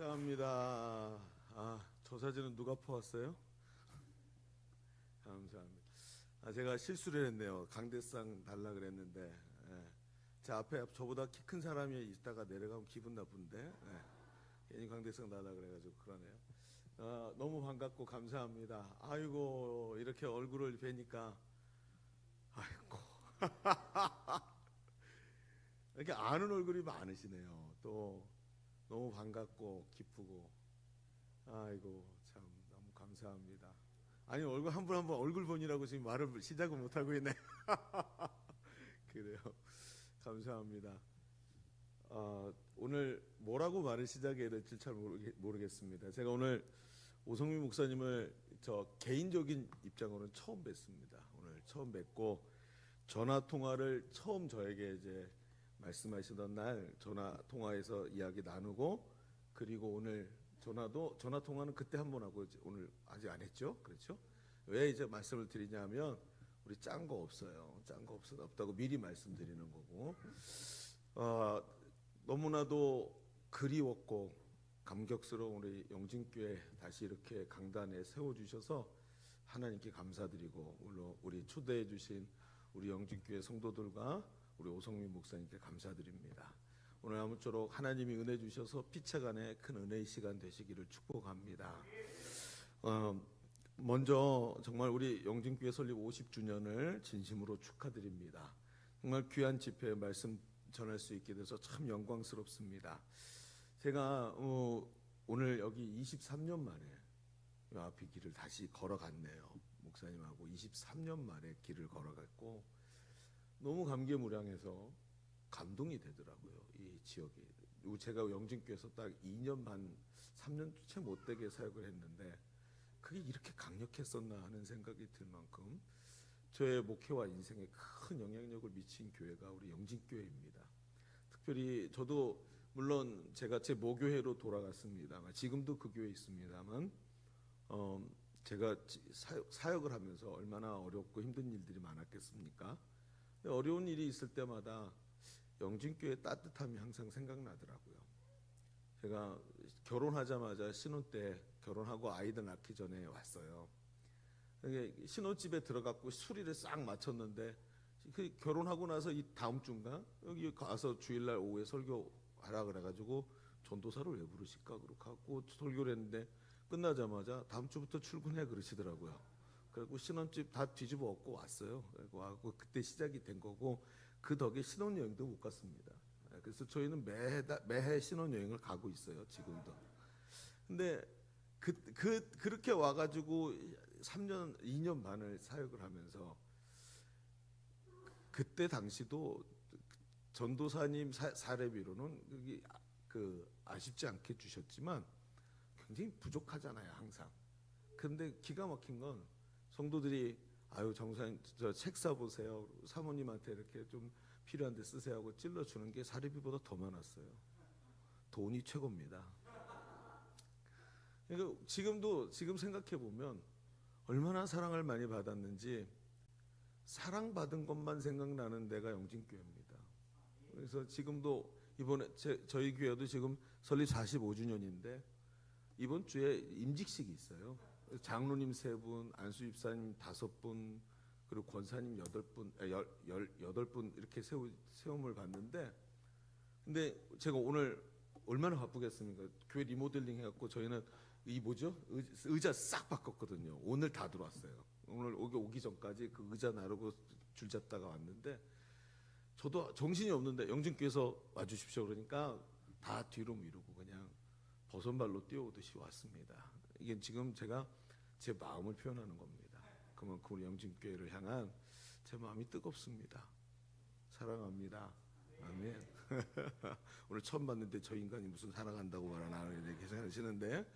감사합니다. 저 사진은 누가 퍼왔어요? 감사합니다. 제가 실수를 했네요. 강대상 달라 그랬는데, 제 앞에 저보다 키 큰 사람이 있다가 내려가면 기분 나쁜데, 괜히 강대상 달라 그래가지고 그러네요. 너무 반갑고 감사합니다. 아이고, 이렇게 얼굴을 뵈니까, 아이고, 이렇게 아는 얼굴이 많으시네요. 또 너무 반갑고 기쁘고, 아이고 참 너무 감사합니다. 아니 얼굴 한 분 한 분 얼굴 본이라고 지금 말을 시작을 못 하고 있네. 그래요. 감사합니다. 오늘 뭐라고 말을 시작해야 될지 잘 모르겠습니다. 제가 오늘 오성민 목사님을 저 개인적인 입장으로는 처음 뵙습니다. 오늘 처음 뵙고 전화 통화를 처음 저에게 이제 말씀하시던 날 전화 통화에서 이야기 나누고, 그리고 오늘 전화 통화는 그때 한 번 하고 오늘 아직 안 했죠. 그렇죠? 왜 이제 말씀을 드리냐면 우리 짠 거 없어요. 짠 거 없다고 미리 말씀드리는 거고, 너무나도 그리웠고 감격스러운 우리 영진교회 다시 이렇게 강단에 세워주셔서 하나님께 감사드리고, 물론 우리 초대해 주신 우리 영진교회 성도들과 우리 오성민 목사님께 감사드립니다. 오늘 아무쪼록 하나님이 은혜 주셔서 피차간에 큰 은혜의 시간 되시기를 축복합니다. 먼저 정말 우리 영진교회 설립 50주년을 진심으로 축하드립니다. 정말 귀한 집회의 말씀 전할 수 있게 돼서 참 영광스럽습니다. 제가 오늘 여기 23년 만에 이 앞에 길을 다시 걸어갔네요. 목사님하고 23년 만에 길을 걸어갔고 너무 감개무량해서 감동이 되더라고요. 이 지역이. 제가 영진교회에서 딱 2년 반, 3년 채 못 되게 사역을 했는데 그게 이렇게 강력했었나 하는 생각이 들 만큼 저의 목회와 인생에 큰 영향력을 미친 교회가 우리 영진교회입니다. 특별히 저도 물론 제가 제 모교회로 돌아갔습니다만 지금도 그 교회에 있습니다만 제가 사역을 하면서 얼마나 어렵고 힘든 일들이 많았겠습니까? 어려운 일이 있을 때마다 영진교회의 따뜻함이 항상 생각나더라고요. 제가 결혼하자마자 신혼 때 결혼하고 아이들 낳기 전에 왔어요. 신혼집에 들어갔고 수리를 싹 마쳤는데 결혼하고 나서 이 다음 주인가 여기 가서 주일날 오후에 설교하라 그래가지고 전도사를 왜 부르실까 그렇게 하고 설교를 했는데 끝나자마자 다음 주부터 출근해 그러시더라고요. 그리고 신혼집 다 뒤집어 엎고 왔어요. 그리고 그때 시작이 된 거고 그 덕에 신혼여행도 못 갔습니다. 그래서 저희는 매해 신혼여행을 가고 있어요. 지금도. 근데 그렇게 와가지고 2년 반을 사역을 하면서 그때 당시도 전도사님 사례비로는 아쉽지 않게 주셨지만 굉장히 부족하잖아요. 항상. 그런데 기가 막힌 건 성도들이 아유 정사님 저 책 사보세요. 사모님한테 이렇게 좀 필요한데 쓰세요 하고 찔러주는 게 사례비보다 더 많았어요. 돈이 최고입니다. 그러니까 지금 생각해 보면 얼마나 사랑을 많이 받았는지 사랑받은 것만 생각나는 데가 영진교회입니다. 그래서 지금도 이번에 저희 교회도 지금 설립 45주년인데 이번 주에 임직식이 있어요. 장로님 3분, 안수 집사님 5분, 그리고 권사님 8분, 18분 이렇게 세움을 받는데, 근데 제가 오늘 얼마나 바쁘겠습니까? 교회 리모델링 해갖고 저희는 의자 싹 바꿨거든요. 오늘 다 들어왔어요. 오늘 오기 전까지 그 의자 나르고 줄 잡다가 왔는데 저도 정신이 없는데 영진교회에서 와주십시오 그러니까 다 뒤로 미루고 그냥 버선발로 뛰어오듯이 왔습니다. 이게 지금 제가 제 마음을 표현하는 겁니다. 그만큼 우리 영진교회를 향한 제 마음이 뜨겁습니다. 사랑합니다. 아멘. 오늘 처음 봤는데 저 인간이 무슨 사랑한다고 말하나 이렇게 생각하시는데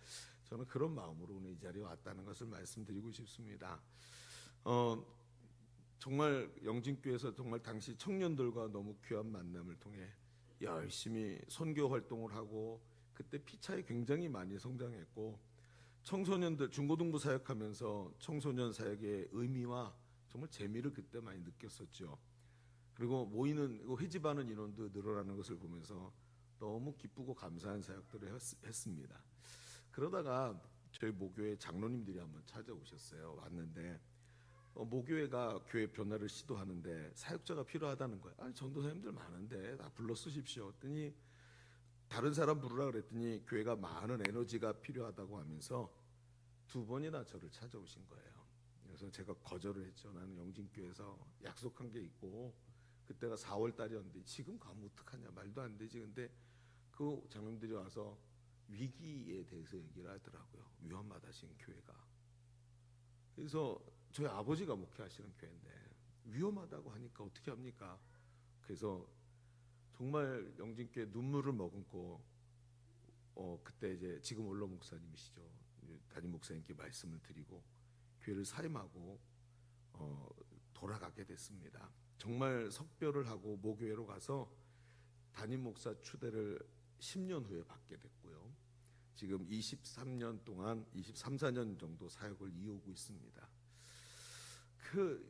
저는 그런 마음으로 오늘 이 자리에 왔다는 것을 말씀드리고 싶습니다. 정말 영진교회에서 정말 당시 청년들과 너무 귀한 만남을 통해 열심히 선교 활동을 하고 그때 피차에 굉장히 많이 성장했고 청소년들 중고등부 사역하면서 청소년 사역의 의미와 정말 재미를 그때 많이 느꼈었죠. 그리고 모이는 회집하는 인원도 늘어나는 것을 보면서 너무 기쁘고 감사한 사역들을 했습니다. 그러다가 저희 모교회 장로님들이 한번 찾아오셨어요. 왔는데 모교회가 교회 변화를 시도하는데 사역자가 필요하다는 거예요. 아니 전도사님들 많은데 다 불러 쓰십시오. 했더니 다른 사람 부르라 그랬더니 교회가 많은 에너지가 필요하다고 하면서 2번이나 저를 찾아오신 거예요. 그래서 제가 거절을 했죠. 나는 영진교회에서 약속한 게 있고 그때가 4월 달이었는데 지금 가면 어떡하냐, 말도 안 되지. 근데 그 장로님들이 와서 위기에 대해서 얘기를 하더라고요. 위험하다 지금 교회가. 그래서 저희 아버지가 목회하시는 교회인데 위험하다고 하니까 어떻게 합니까? 그래서 정말 영진교회 눈물을 머금고 그때 이제 지금 원로 목사님이시죠. 담임 목사님께 말씀을 드리고 교회를 사임하고 돌아가게 됐습니다. 정말 석별을 하고 모교회로 가서 담임 목사 추대를 10년 후에 받게 됐고요. 지금 23년 동안 23, 4년 정도 사역을 이어오고 있습니다.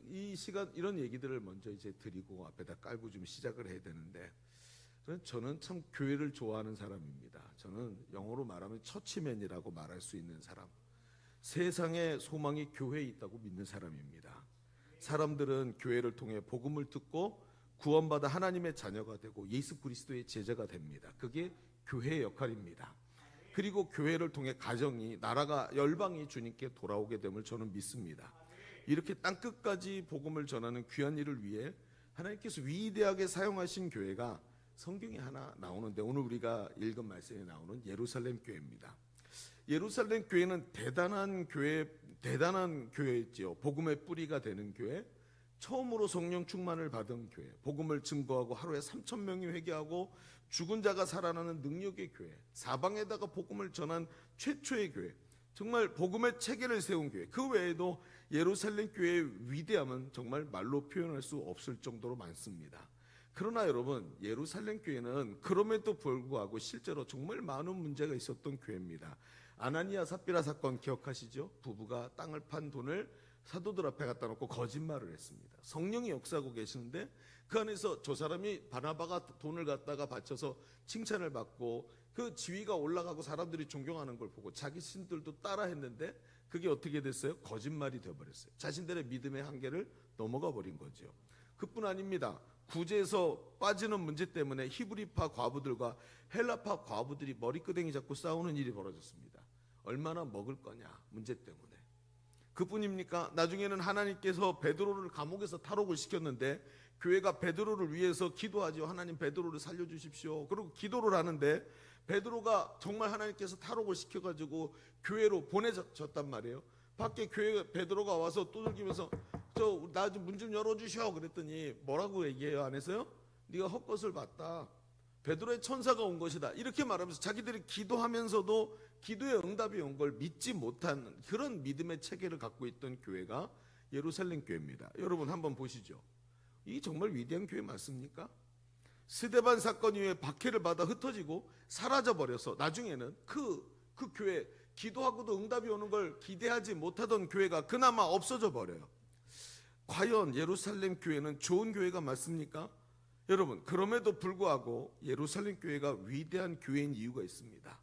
이 시간 이런 얘기들을 먼저 이제 드리고 앞에다 깔고 좀 시작을 해야 되는데, 저는 참 교회를 좋아하는 사람입니다. 저는 영어로 말하면 처치맨이라고 말할 수 있는 사람, 세상에 소망이 교회에 있다고 믿는 사람입니다. 사람들은 교회를 통해 복음을 듣고 구원받아 하나님의 자녀가 되고 예수 그리스도의 제자가 됩니다. 그게 교회의 역할입니다. 그리고 교회를 통해 가정이, 나라가, 열방이 주님께 돌아오게 됨을 저는 믿습니다. 이렇게 땅끝까지 복음을 전하는 귀한 일을 위해 하나님께서 위대하게 사용하신 교회가 성경에 하나 나오는데, 오늘 우리가 읽은 말씀에 나오는 예루살렘 교회입니다. 예루살렘 교회는 대단한 교회였지요. 복음의 뿌리가 되는 교회, 처음으로 성령 충만을 받은 교회, 복음을 증거하고 하루에 3,000명이 회개하고 죽은 자가 살아나는 능력의 교회, 사방에다가 복음을 전한 최초의 교회, 정말 복음의 체계를 세운 교회. 그 외에도 예루살렘 교회의 위대함은 정말 말로 표현할 수 없을 정도로 많습니다. 그러나 여러분, 예루살렘 교회는 그럼에도 불구하고 실제로 정말 많은 문제가 있었던 교회입니다. 아나니아 삽비라 사건 기억하시죠? 부부가 땅을 판 돈을 사도들 앞에 갖다 놓고 거짓말을 했습니다. 성령이 역사하고 계시는데 그 안에서 저 사람이 바나바가 돈을 갖다가 바쳐서 칭찬을 받고 그 지위가 올라가고 사람들이 존경하는 걸 보고 자기 신들도 따라했는데 그게 어떻게 됐어요? 거짓말이 되어버렸어요. 자신들의 믿음의 한계를 넘어가 버린 거죠. 그뿐 아닙니다. 구제에서 빠지는 문제 때문에 히브리파 과부들과 헬라파 과부들이 머리끄댕이 잡고 싸우는 일이 벌어졌습니다. 얼마나 먹을 거냐 문제 때문에. 그뿐입니까? 나중에는 하나님께서 베드로를 감옥에서 탈옥을 시켰는데 교회가 베드로를 위해서 기도하죠. 하나님 베드로를 살려주십시오. 그리고 기도를 하는데 베드로가 정말 하나님께서 탈옥을 시켜가지고 교회로 보내졌단 말이에요. 밖에 교회 베드로가 와서 두들기면서 나 좀 문 좀 열어주셔 그랬더니 뭐라고 얘기해요? 안에서요? 네가 헛것을 봤다. 베드로의 천사가 온 것이다. 이렇게 말하면서 자기들이 기도하면서도 기도의 응답이 온 걸 믿지 못한 그런 믿음의 체계를 갖고 있던 교회가 예루살렘 교회입니다. 여러분 한번 보시죠. 이 정말 위대한 교회 맞습니까? 스데반 사건 이후에 박해를 받아 흩어지고 사라져버려서 나중에는 그 교회, 기도하고도 응답이 오는 걸 기대하지 못하던 교회가 그나마 없어져 버려요. 과연 예루살렘 교회는 좋은 교회가 맞습니까? 여러분, 그럼에도 불구하고 예루살렘 교회가 위대한 교회인 이유가 있습니다.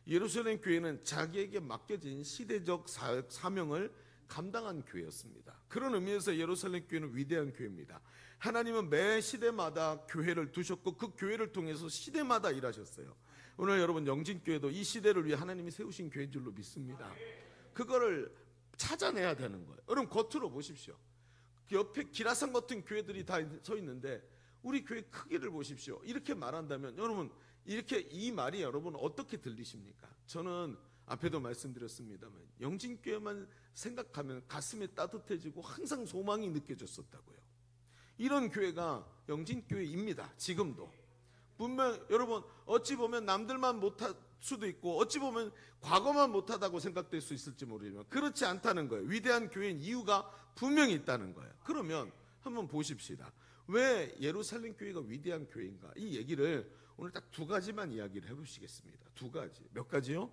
예루살렘 교회는 자기에게 맡겨진 시대적 사명을 감당한 교회였습니다. 그런 의미에서 예루살렘 교회는 위대한 교회입니다. 하나님은 매 시대마다 교회를 두셨고 그 교회를 통해서 시대마다 일하셨어요. 오늘 여러분 영진교회도 이 시대를 위해 하나님이 세우신 교회인 줄로 믿습니다. 그거를 찾아내야 되는 거예요. 여러분 겉으로 보십시오. 옆에 기라산 같은 교회들이 다 서 있는데 우리 교회 크기를 보십시오. 이렇게 말한다면 여러분, 이렇게 이 말이 여러분 어떻게 들리십니까? 저는 앞에도 말씀드렸습니다만 영진교회만 생각하면 가슴이 따뜻해지고 항상 소망이 느껴졌었다고요. 이런 교회가 영진교회입니다. 지금도. 분명 여러분 어찌 보면 남들만 못할 수도 있고 어찌 보면 과거만 못하다고 생각될 수 있을지 모르지만 그렇지 않다는 거예요. 위대한 교회인 이유가 분명히 있다는 거예요. 그러면 한번 보십시다. 왜 예루살렘 교회가 위대한 교회인가? 이 얘기를 오늘 딱 2가지만 이야기를 해보시겠습니다. 2가지. 몇 가지요?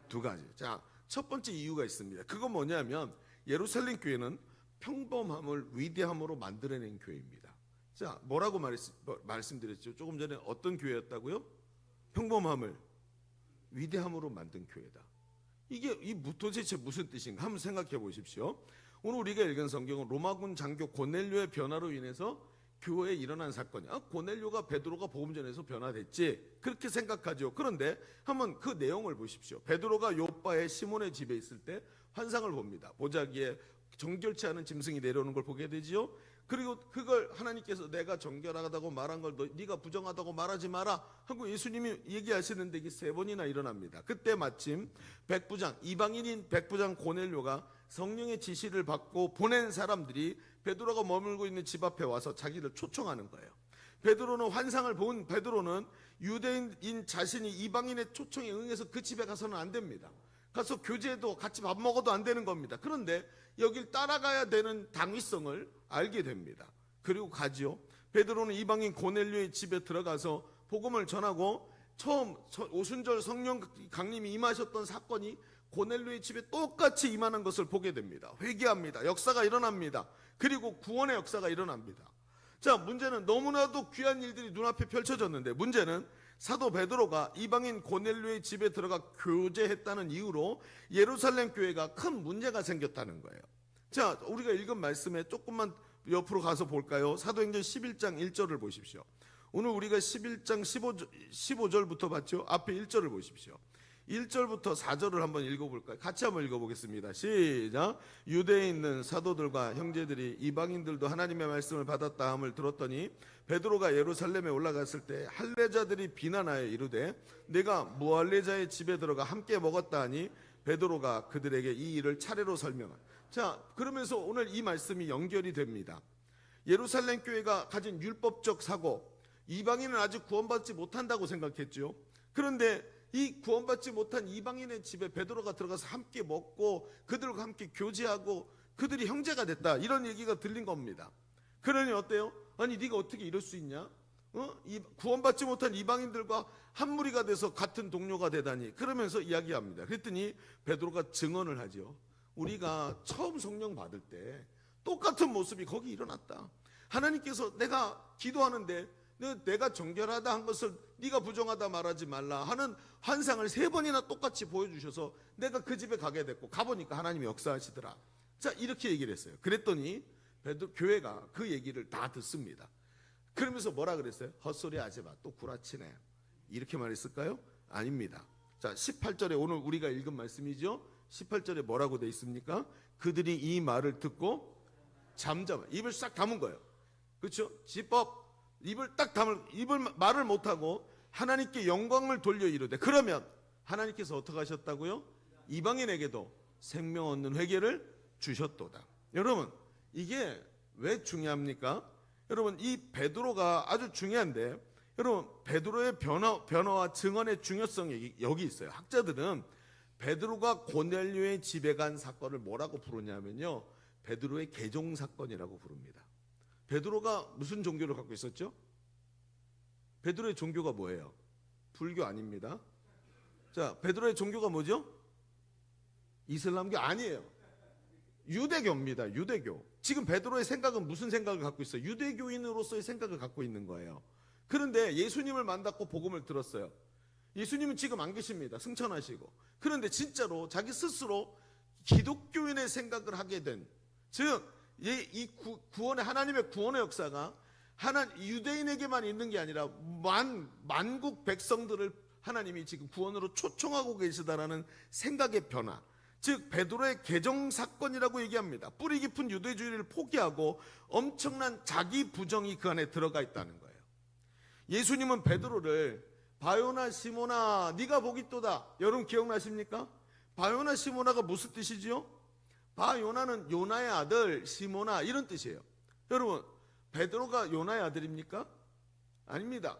2가지. 자, 첫 번째 이유가 있습니다. 그건 뭐냐면 예루살렘 교회는 평범함을 위대함으로 만들어낸 교회입니다. 자, 뭐라고 말씀드렸죠? 조금 전에 어떤 교회였다고요? 평범함을 위대함으로 만든 교회다. 이게 도대체 무슨 뜻인가 한번 생각해 보십시오. 오늘 우리가 읽은 성경은 로마군 장교 고넬료의 변화로 인해서 교회에 일어난 사건이야. 고넬료가 베드로가 복음 전해서 변화됐지, 그렇게 생각하죠. 그런데 한번 그 내용을 보십시오. 베드로가 요빠의 시몬의 집에 있을 때 환상을 봅니다. 보자기에 정결치 않은 짐승이 내려오는 걸 보게 되지요. 그리고 그걸 하나님께서 내가 정결하다고 말한 걸 네가 부정하다고 말하지 마라 하고 예수님이 얘기하시는데 이게 3번이나 일어납니다. 그때 마침 백부장, 이방인인 백부장 고넬료가 성령의 지시를 받고 보낸 사람들이 베드로가 머물고 있는 집 앞에 와서 자기를 초청하는 거예요. 베드로는 환상을 본 베드로는 유대인인 자신이 이방인의 초청에 응해서 그 집에 가서는 안 됩니다. 가서 교제도 같이 밥 먹어도 안 되는 겁니다. 그런데 여길 따라가야 되는 당위성을 알게 됩니다. 그리고 가지요. 베드로는 이방인 고넬료의 집에 들어가서 복음을 전하고 처음 오순절 성령 강림이 임하셨던 사건이 고넬료의 집에 똑같이 임하는 것을 보게 됩니다. 회개합니다. 역사가 일어납니다. 그리고 구원의 역사가 일어납니다. 자, 문제는 너무나도 귀한 일들이 눈앞에 펼쳐졌는데 문제는 사도 베드로가 이방인 고넬료의 집에 들어가 교제했다는 이유로 예루살렘 교회가 큰 문제가 생겼다는 거예요. 자, 우리가 읽은 말씀에 조금만 옆으로 가서 볼까요? 사도행전 11장 1절을 보십시오. 오늘 우리가 11장 15절부터 봤죠? 앞에 1절을 보십시오. 1절부터 4절을 한번 읽어볼까요? 같이 한번 읽어보겠습니다. 시작. 유대에 있는 사도들과 형제들이 이방인들도 하나님의 말씀을 받았다 함을 들었더니 베드로가 예루살렘에 올라갔을 때 할례자들이 비난하여 이르되 내가 무할례자의 집에 들어가 함께 먹었다 하니 베드로가 그들에게 이 일을 차례로 설명한. 자, 그러면서 오늘 이 말씀이 연결이 됩니다. 예루살렘 교회가 가진 율법적 사고, 이방인은 아직 구원받지 못한다고 생각했죠. 그런데 이 구원받지 못한 이방인의 집에 베드로가 들어가서 함께 먹고 그들과 함께 교제하고 그들이 형제가 됐다, 이런 얘기가 들린 겁니다. 그러니 어때요? 아니 네가 어떻게 이럴 수 있냐? 구원받지 못한 이방인들과 한 무리가 돼서 같은 동료가 되다니. 그러면서 이야기합니다. 그랬더니 베드로가 증언을 하죠. 우리가 처음 성령 받을 때 똑같은 모습이 거기 일어났다. 하나님께서 내가 기도하는데 내가 정결하다 한 것을 네가 부정하다 말하지 말라 하는 환상을 3번이나 똑같이 보여주셔서 내가 그 집에 가게 됐고 가보니까 하나님이 역사하시더라. 자, 이렇게 얘기를 했어요. 그랬더니 교회가 그 얘기를 다 듣습니다. 그러면서 뭐라 그랬어요? 헛소리 하지 마, 또 구라치네, 이렇게 말했을까요? 아닙니다. 자, 18절에 오늘 우리가 읽은 말씀이죠. 18절에 뭐라고 돼 있습니까? 그들이 이 말을 듣고 잠잠, 입을 싹 다문 거예요. 그렇죠? 지법 입을 말을 못하고 하나님께 영광을 돌려 이르되, 그러면 하나님께서 어떻게 하셨다고요? 이방인에게도 생명 얻는 회개를 주셨도다. 여러분, 이게 왜 중요합니까? 여러분, 이 베드로가 아주 중요한데, 여러분, 베드로의 변화와 증언의 중요성이 여기 있어요. 학자들은 베드로가 고넬료의 집에 간 사건을 뭐라고 부르냐면요, 베드로의 개종 사건이라고 부릅니다. 베드로가 무슨 종교를 갖고 있었죠? 베드로의 종교가 뭐예요? 불교 아닙니다. 자, 베드로의 종교가 뭐죠? 이슬람교 아니에요. 유대교입니다. 유대교. 지금 베드로의 생각은 무슨 생각을 갖고 있어요? 유대교인으로서의 생각을 갖고 있는 거예요. 그런데 예수님을 만났고 복음을 들었어요. 예수님은 지금 안 계십니다. 승천하시고. 그런데 진짜로 자기 스스로 기독교인의 생각을 하게 된, 즉 이 구원의, 하나님의 구원의 역사가 유대인에게만 있는 게 아니라 만국 백성들을 하나님이 지금 구원으로 초청하고 계시다라는 생각의 변화, 즉 베드로의 개종 사건이라고 얘기합니다. 뿌리 깊은 유대주의를 포기하고 엄청난 자기 부정이 그 안에 들어가 있다는 거예요. 예수님은 베드로를 바요나 시모나 네가 복이 있도다, 여러분 기억나십니까? 바요나 시모나가 무슨 뜻이지요? 바요나는 요나의 아들, 시모나 이런 뜻이에요. 여러분, 베드로가 요나의 아들입니까? 아닙니다.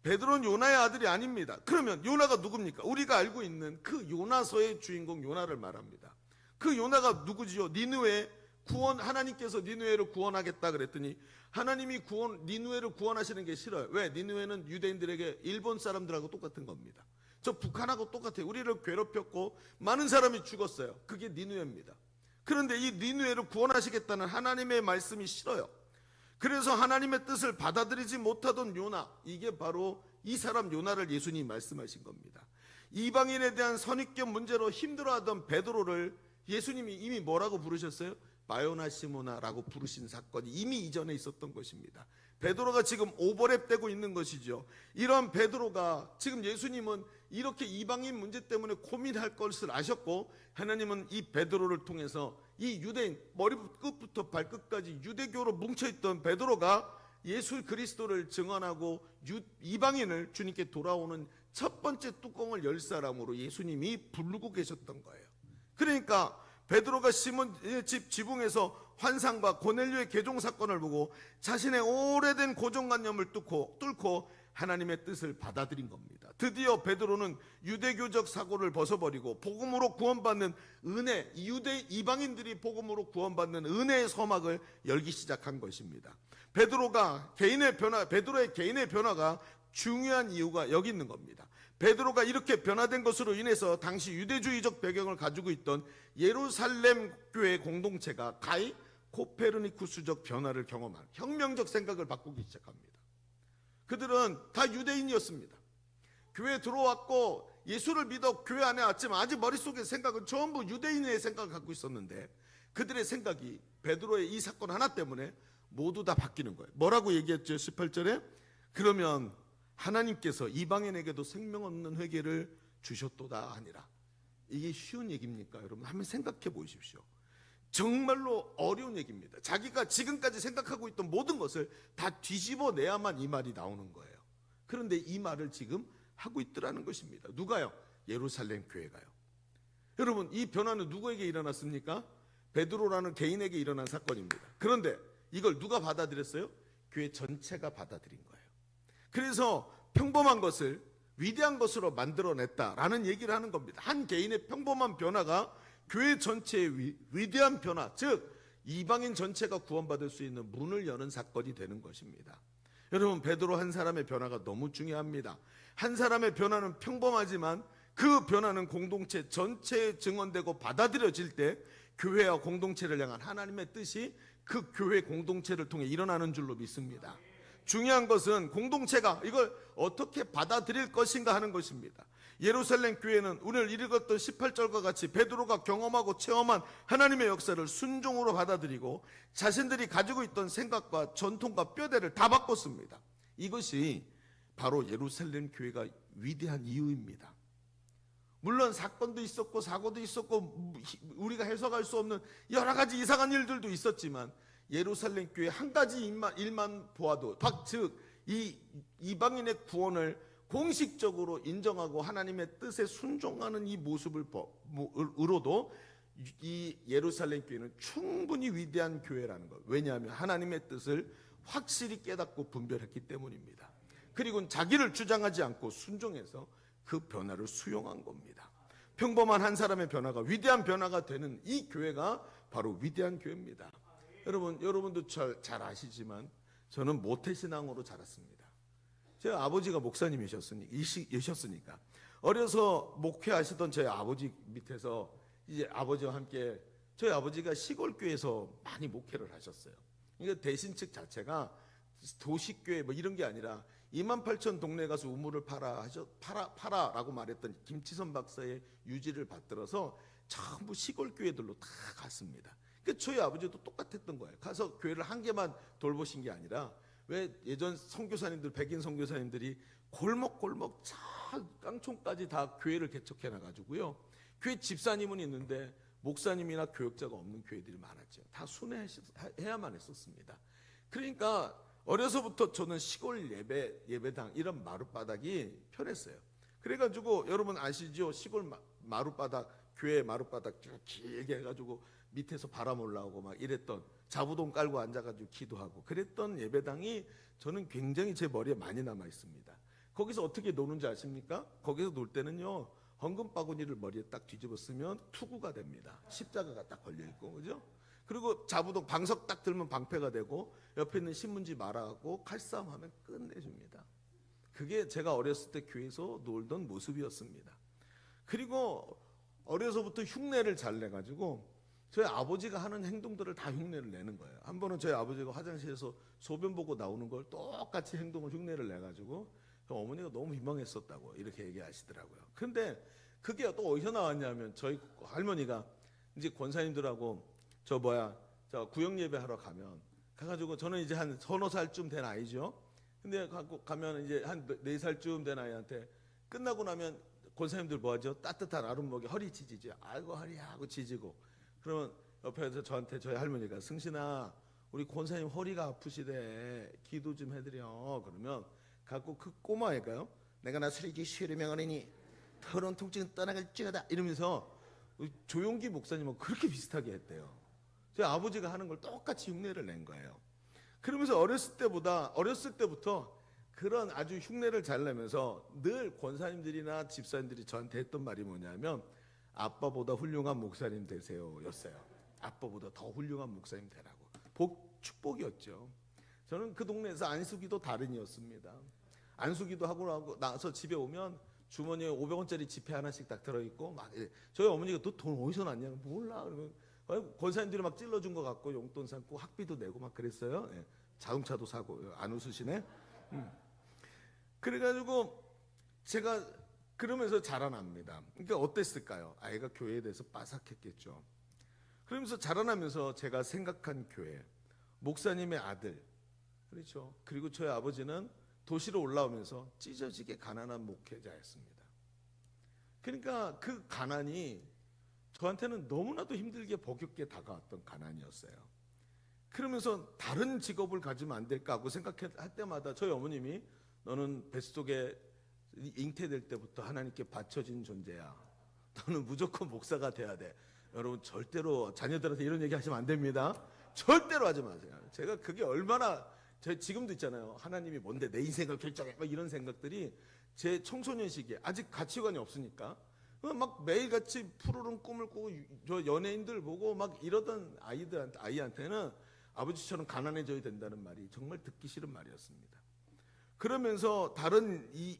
베드로는 요나의 아들이 아닙니다. 그러면 요나가 누굽니까? 우리가 알고 있는 그 요나서의 주인공 요나를 말합니다. 그 요나가 누구지요? 니느웨 구원, 하나님께서 니느웨를 구원하겠다 그랬더니 하나님이 니느웨를 구원하시는 게 싫어요. 왜? 니느웨는 유대인들에게 일본 사람들하고 똑같은 겁니다. 저 북한하고 똑같아요. 우리를 괴롭혔고 많은 사람이 죽었어요. 그게 니느웨입니다. 그런데 이 니느웨를 구원하시겠다는 하나님의 말씀이 싫어요. 그래서 하나님의 뜻을 받아들이지 못하던 요나, 이게 바로 이 사람 요나를 예수님이 말씀하신 겁니다. 이방인에 대한 선입견 문제로 힘들어하던 베드로를 예수님이 이미 뭐라고 부르셨어요? 바요나 시모나라고 부르신 사건이 이미 이전에 있었던 것입니다. 베드로가 지금 오버랩되고 있는 것이죠. 이런 베드로가 지금 예수님은 이렇게 이방인 문제 때문에 고민할 것을 아셨고, 하나님은 이 베드로를 통해서 이 유대인 머리끝부터 발끝까지 유대교로 뭉쳐있던 베드로가 예수 그리스도를 증언하고 이방인을 주님께 돌아오는 첫 번째 뚜껑을 열 사람으로 예수님이 부르고 계셨던 거예요. 그러니까 베드로가 시몬의 집 지붕에서 환상과 고넬료의 개종 사건을 보고 자신의 오래된 고정관념을 뚫고 하나님의 뜻을 받아들인 겁니다. 드디어 베드로는 유대교적 사고를 벗어버리고 복음으로 구원받는 은혜, 이방인들이 복음으로 구원받는 은혜의 서막을 열기 시작한 것입니다. 베드로의 개인의 변화가 중요한 이유가 여기 있는 겁니다. 베드로가 이렇게 변화된 것으로 인해서 당시 유대주의적 배경을 가지고 있던 예루살렘 교회 공동체가 가히 코페르니쿠스적 변화를 경험한 혁명적 생각을 바꾸기 시작합니다. 그들은 다 유대인이었습니다. 교회에 들어왔고 예수를 믿어 교회 안에 왔지만 아직 머릿속의 생각은 전부 유대인의 생각을 갖고 있었는데, 그들의 생각이 베드로의 이 사건 하나 때문에 모두 다 바뀌는 거예요. 뭐라고 얘기했죠? 18절에 그러면 하나님께서 이방인에게도 생명 없는 회개를 주셨도다 하니라. 이게 쉬운 얘기입니까? 여러분 한번 생각해 보십시오. 정말로 어려운 얘기입니다. 자기가 지금까지 생각하고 있던 모든 것을 다 뒤집어 내야만 이 말이 나오는 거예요. 그런데 이 말을 지금 하고 있더라는 것입니다. 누가요? 예루살렘 교회가요. 여러분 이 변화는 누구에게 일어났습니까? 베드로라는 개인에게 일어난 사건입니다. 그런데 이걸 누가 받아들였어요? 교회 전체가 받아들인 거예요. 그래서 평범한 것을 위대한 것으로 만들어냈다라는 얘기를 하는 겁니다. 한 개인의 평범한 변화가 교회 전체의 위대한 변화, 즉 이방인 전체가 구원받을 수 있는 문을 여는 사건이 되는 것입니다. 여러분 베드로 한 사람의 변화가 너무 중요합니다. 한 사람의 변화는 평범하지만 그 변화는 공동체 전체에 증언되고 받아들여질 때 교회와 공동체를 향한 하나님의 뜻이 그 교회 공동체를 통해 일어나는 줄로 믿습니다. 중요한 것은 공동체가 이걸 어떻게 받아들일 것인가 하는 것입니다. 예루살렘 교회는 오늘 읽었던 18절과 같이 베드로가 경험하고 체험한 하나님의 역사를 순종으로 받아들이고 자신들이 가지고 있던 생각과 전통과 뼈대를 다 바꿨습니다. 이것이 바로 예루살렘 교회가 위대한 이유입니다. 물론 사건도 있었고 사고도 있었고 우리가 해석할 수 없는 여러 가지 이상한 일들도 있었지만 예루살렘 교회 한 가지 일만 보아도 즉 이 이방인의 구원을 공식적으로 인정하고 하나님의 뜻에 순종하는 이 모습으로도 이 예루살렘 교회는 충분히 위대한 교회라는 것. 왜냐하면 하나님의 뜻을 확실히 깨닫고 분별했기 때문입니다. 그리고 자기를 주장하지 않고 순종해서 그 변화를 수용한 겁니다. 평범한 한 사람의 변화가 위대한 변화가 되는 이 교회가 바로 위대한 교회입니다. 여러분도 잘 아시지만 저는 모태신앙으로 자랐습니다. 제 아버지가 목사님이셨으니까 어려서 목회하시던 저희 아버지 밑에서 이제 아버지와 함께 저희 아버지가 시골교회에서 많이 목회를 하셨어요. 그러니까 대신측 자체가 도시교회 뭐 이런 게 아니라 28,000 동네 가서 우물을 파라라고 말했던 김치선 박사의 유지를 받들어서 전부 시골교회들로 다 갔습니다. 그러니까 저희 아버지도 똑같았던 거예요. 가서 교회를 한 개만 돌보신 게 아니라 왜 예전 선교사님들 백인 선교사님들이 골목골목 저 깡총까지 다 교회를 개척해 놔가지고요. 교회 집사님은 있는데 목사님이나 교역자가 없는 교회들이 많았죠. 다 순회해야만 했었습니다. 그러니까 어려서부터 저는 시골 예배당 이런 마룻바닥이 편했어요. 그래가지고 여러분 아시죠? 시골 마룻바닥 교회 마룻바닥 쭉 길게 해가지고 밑에서 바람 올라오고 막 이랬던 자부동 깔고 앉아가지고 기도하고 그랬던 예배당이 저는 굉장히 제 머리에 많이 남아 있습니다. 거기서 어떻게 노는지 아십니까? 거기서 놀 때는요 헌금 바구니를 머리에 딱 뒤집어 쓰면 투구가 됩니다. 십자가가 딱 걸려 있고 그죠? 그리고 자부동 방석 딱 들면 방패가 되고 옆에 있는 신문지 말아갖고 칼싸움 하면 끝내줍니다. 그게 제가 어렸을 때 교회에서 놀던 모습이었습니다. 그리고 어려서부터 흉내를 잘 내가지고 저희 아버지가 하는 행동들을 다 흉내를 내는 거예요. 한 번은 저희 아버지가 화장실에서 소변 보고 나오는 걸 똑같이 행동을 흉내를 내가지고 어머니가 너무 민망했었다고 이렇게 얘기하시더라고요. 근데 그게 또 어디서 나왔냐면 저희 할머니가 이제 권사님들하고 저 구역 예배 하러 가가지고 저는 이제 한 서너 살쯤 된 아이죠. 근데 갖고 가면 이제 한 4살쯤 된 아이한테 끝나고 나면 권사님들 뭐 하죠? 따뜻한 아랫목에 허리 지지죠. 아이고 허리야 하고 지지고. 그러면 옆에서 저한테 저희 할머니가 승신아 우리 권사님 허리가 아프시대 기도 좀 해드려. 그러면 갖고 그 꼬마애가요. 내가 나서리기 싫으면 어린이 더러운 통증은 떠나갈지어다 이러면서 조용기 목사님하고 그렇게 비슷하게 했대요. 저희 아버지가 하는 걸 똑같이 흉내를 낸 거예요. 그러면서 어렸을 때부터 그런 아주 흉내를 잘 내면서 늘 권사님들이나 집사님들이 저한테 했던 말이 뭐냐면 아빠보다 훌륭한 목사님 되세요 였어요. 아빠보다 더 훌륭한 목사님 되라고. 축복이었죠. 저는 그 동네에서 안수기도 달인이었습니다. 안수기도 하고 나서 집에 오면 주머니에 500원짜리 지폐 하나씩 딱 들어있고 막 저희 어머니가 너 돈 어디서 났냐 몰라 그러면 권사님들이 막 찔러준 것 같고 용돈 삼고 학비도 내고 막 그랬어요. 예. 자동차도 사고 안 웃으시네. 그래가지고 제가 그러면서 자라납니다. 그러니까 어땠을까요? 아이가 교회에 대해서 빠삭했겠죠. 그러면서 자라나면서 제가 생각한 교회, 목사님의 아들, 그렇죠. 그리고 저희 아버지는 도시로 올라오면서 찢어지게 가난한 목회자였습니다. 그러니까 그 가난이 저한테는 너무나도 힘들게 버겁게 다가왔던 가난이었어요. 그러면서 다른 직업을 가지면 안 될까 하고 생각할 때마다 저희 어머님이 너는 뱃속에 잉태될 때부터 하나님께 바쳐진 존재야. 너는 무조건 목사가 돼야 돼. 여러분 절대로 자녀들한테 이런 얘기 하시면 안 됩니다. 절대로 하지 마세요. 제가 그게 얼마나 지금도 있잖아요. 하나님이 뭔데 내 인생을 결정해 막 이런 생각들이 제 청소년 시기에 아직 가치관이 없으니까 막 매일같이 푸르른 꿈을 꾸고 저 연예인들 보고 막 이러던 아이한테는 아버지처럼 가난해져야 된다는 말이 정말 듣기 싫은 말이었습니다. 그러면서 다른 이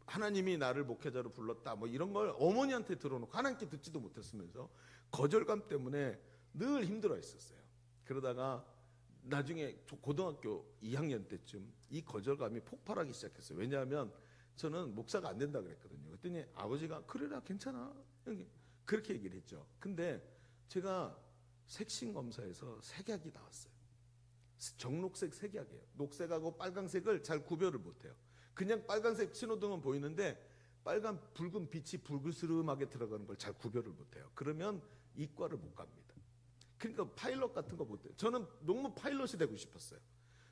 하나님이 나를 목회자로 불렀다 뭐 이런 걸 어머니한테 들어놓고 하나님께 듣지도 못했으면서 거절감 때문에 늘 힘들어 했었어요. 그러다가 나중에 고등학교 2학년 때쯤 이 거절감이 폭발하기 시작했어요. 왜냐하면 저는 목사가 안 된다 그랬거든요. 그랬더니 아버지가 그래라 괜찮아 그렇게 얘기를 했죠. 근데 제가 색신 검사에서 색약이 나왔어요. 정녹색 색약이에요. 녹색하고 빨강색을 잘 구별을 못해요. 그냥 빨간색 신호등은 보이는데 빨간 붉은 빛이 불그스름하게 들어가는 걸 잘 구별을 못해요. 그러면 이과를 못 갑니다. 그러니까 파일럿 같은 거 못해요. 저는 너무 파일럿이 되고 싶었어요.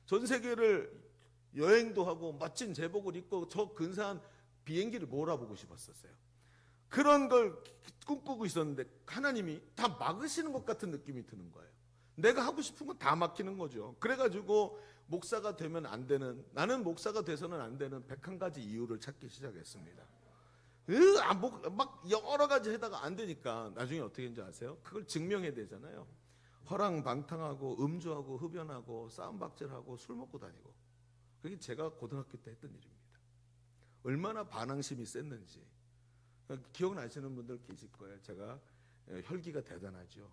전 세계를 여행도 하고 멋진 제복을 입고 저 근사한 비행기를 몰아보고 싶었었어요. 그런 걸 꿈꾸고 있었는데 하나님이 다 막으시는 것 같은 느낌이 드는 거예요. 내가 하고 싶은 건 다 막히는 거죠. 그래가지고 목사가 되면 안 되는, 나는 목사가 돼서는 안 되는 101가지 이유를 찾기 시작했습니다. 막 여러 가지 해다가 안 되니까 나중에 어떻게 했는지 아세요? 그걸 증명해야 되잖아요. 허랑방탕하고 음주하고 흡연하고 싸움박질하고 술 먹고 다니고. 그게 제가 고등학교 때 했던 일입니다. 얼마나 반항심이 셌는지 기억나시는 분들 계실 거예요. 제가 혈기가 대단하죠.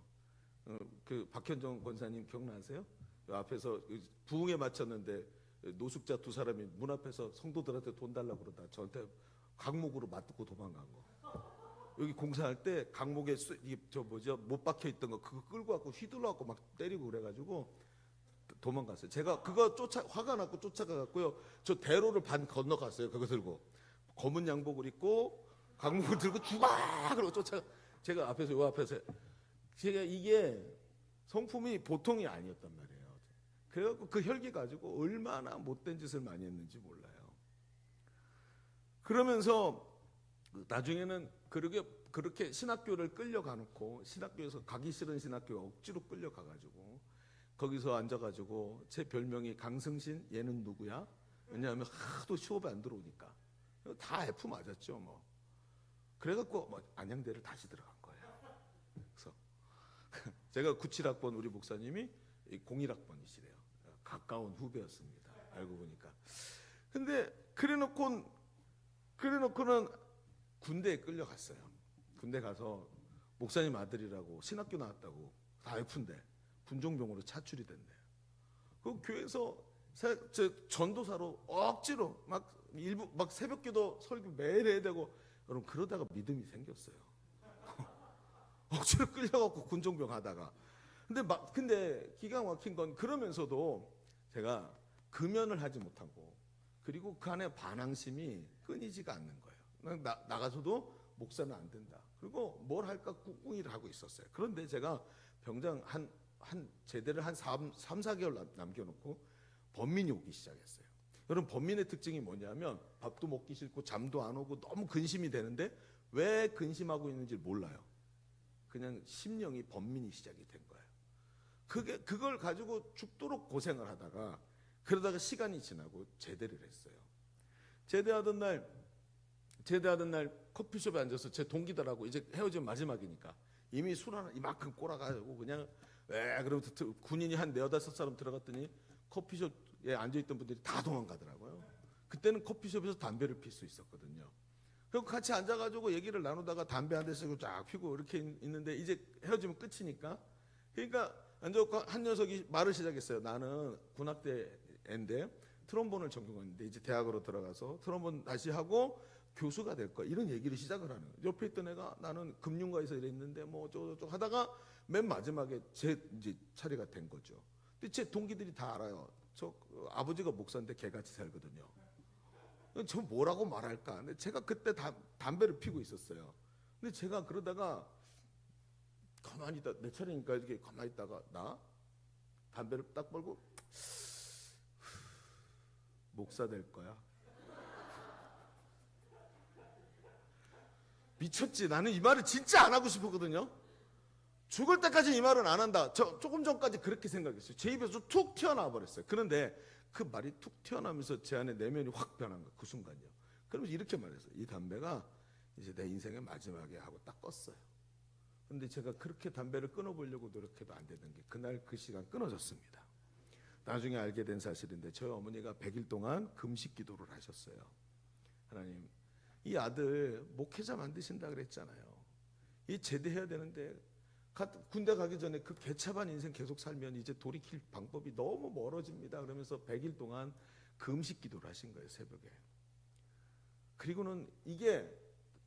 그 박현정 권사님 기억나세요? 앞에서 부흥에 마쳤는데 노숙자 2사람이 문 앞에서 성도들한테 돈 달라고 그러다 저한테 강목으로 맞고 도망간 거. 여기 공사할 때 강목에 못 박혀 있던 거 그거 끌고 갖고 휘둘러 갖고 막 때리고 그래가지고 도망갔어요. 제가 그거 화가 났고 쫓아가 갖고요. 저 대로를 반 건너갔어요. 그거 들고 검은 양복을 입고 강목을 들고 죽어 그러고 제가 앞에서 제가 이게 성품이 보통이 아니었단 말이에요. 그래갖고 그 혈기 가지고 얼마나 못된 짓을 많이 했는지 몰라요. 그러면서 나중에는 그렇게 신학교를 끌려가놓고 신학교에서 가기 싫은 신학교에 억지로 끌려가가지고 거기서 앉아가지고 제 별명이 강승신 얘는 누구야? 왜냐하면 하도 시험에 안 들어오니까 다 F 맞았죠 뭐. 그래갖고 뭐 안양대를 다시 들어간 거예요. 그래서 제가 97학번 우리 목사님이 01학번이시래요. 가까운 후배였습니다. 알고 보니까. 근데 그래놓고는 군대에 끌려갔어요. 군대 가서 목사님 아들이라고 신학교 나왔다고 다 F인데 군종병으로 차출이 됐네요. 그 교회에서 전도사로 억지로 막 일부 막 새벽기도 설교 매일 해야 되고 여러분 그러다가 믿음이 생겼어요. 억지로 끌려갖고 군종병 하다가 근데 기가 막힌 건 그러면서도 제가 금연을 하지 못하고 그리고 그 안에 반항심이 끊이지가 않는 거예요. 나가서도 목사는 안 된다. 그리고 뭘 할까 꿍꿍이를 하고 있었어요. 그런데 제가 병장 제대를 한 3, 4개월 남겨놓고 범민이 오기 시작했어요. 여러분 범민의 특징이 뭐냐면 밥도 먹기 싫고 잠도 안 오고 너무 근심이 되는데 왜 근심하고 있는지 몰라요. 그냥 심령이 범민이 시작이 된 거예요. 그걸 가지고 죽도록 고생을 하다가 그러다가 시간이 지나고 제대를 했어요. 제대하던 날 커피숍에 앉아서 제 동기들하고 이제 헤어지면 마지막이니까 이미 술 하나 이만큼 꼬라가지고 그냥 그러면 군인이 한 4-5사람 들어갔더니 커피숍에 앉아있던 분들이 다 도망가더라고요. 그때는 커피숍에서 담배를 필 수 있었거든요. 그리고 같이 앉아가지고 얘기를 나누다가 담배 한 대씩 쫙 피고 이렇게 있는데 이제 헤어지면 끝이니까 그러니까 앉아서 한 녀석이 말을 시작했어요. 나는 군악대인데 트럼본을 전공했는데 이제 대학으로 들어가서 트럼본 다시 하고 교수가 될 거야. 이런 얘기를 시작을 하는 거예요. 옆에 있던 애가 나는 금융가에서 일했는데 뭐 어쩌고저쩌고 하다가 맨 마지막에 제 이제 차례가 된 거죠. 근데 제 동기들이 다 알아요. 저 아버지가 목사인데 개같이 살거든요. 저 뭐라고 말할까? 근데 제가 그때 담배를 피고 있었어요. 근데 제가 그러다가 가만히 있다 내 차례니까 이렇게 가만히 있다가 나 담배를 딱 벌고 목사 될 거야. 미쳤지. 나는 이 말을 진짜 안 하고 싶었거든요. 죽을 때까지 이 말은 안 한다. 저 조금 전까지 그렇게 생각했어요. 제 입에서 툭 튀어나와 버렸어요. 그런데 그 말이 툭 튀어나오면서 제 안에 내면이 확 변한 거예요. 그 순간요. 그러면서 이렇게 말했어요. 이 담배가 이제 내 인생의 마지막에 하고 딱 껐어요. 그런데 제가 그렇게 담배를 끊어보려고 노력해도 안 되는 게 그날 그 시간 끊어졌습니다. 나중에 알게 된 사실인데 저희 어머니가 100일 동안 금식 기도를 하셨어요. 하나님, 이 아들 목회자 만드신다 그랬잖아요. 이 제대해야 되는데 군대 가기 전에 그 개차반 인생 계속 살면 이제 돌이킬 방법이 너무 멀어집니다. 그러면서 100일 동안 금식 기도를 하신 거예요, 새벽에. 그리고는 이게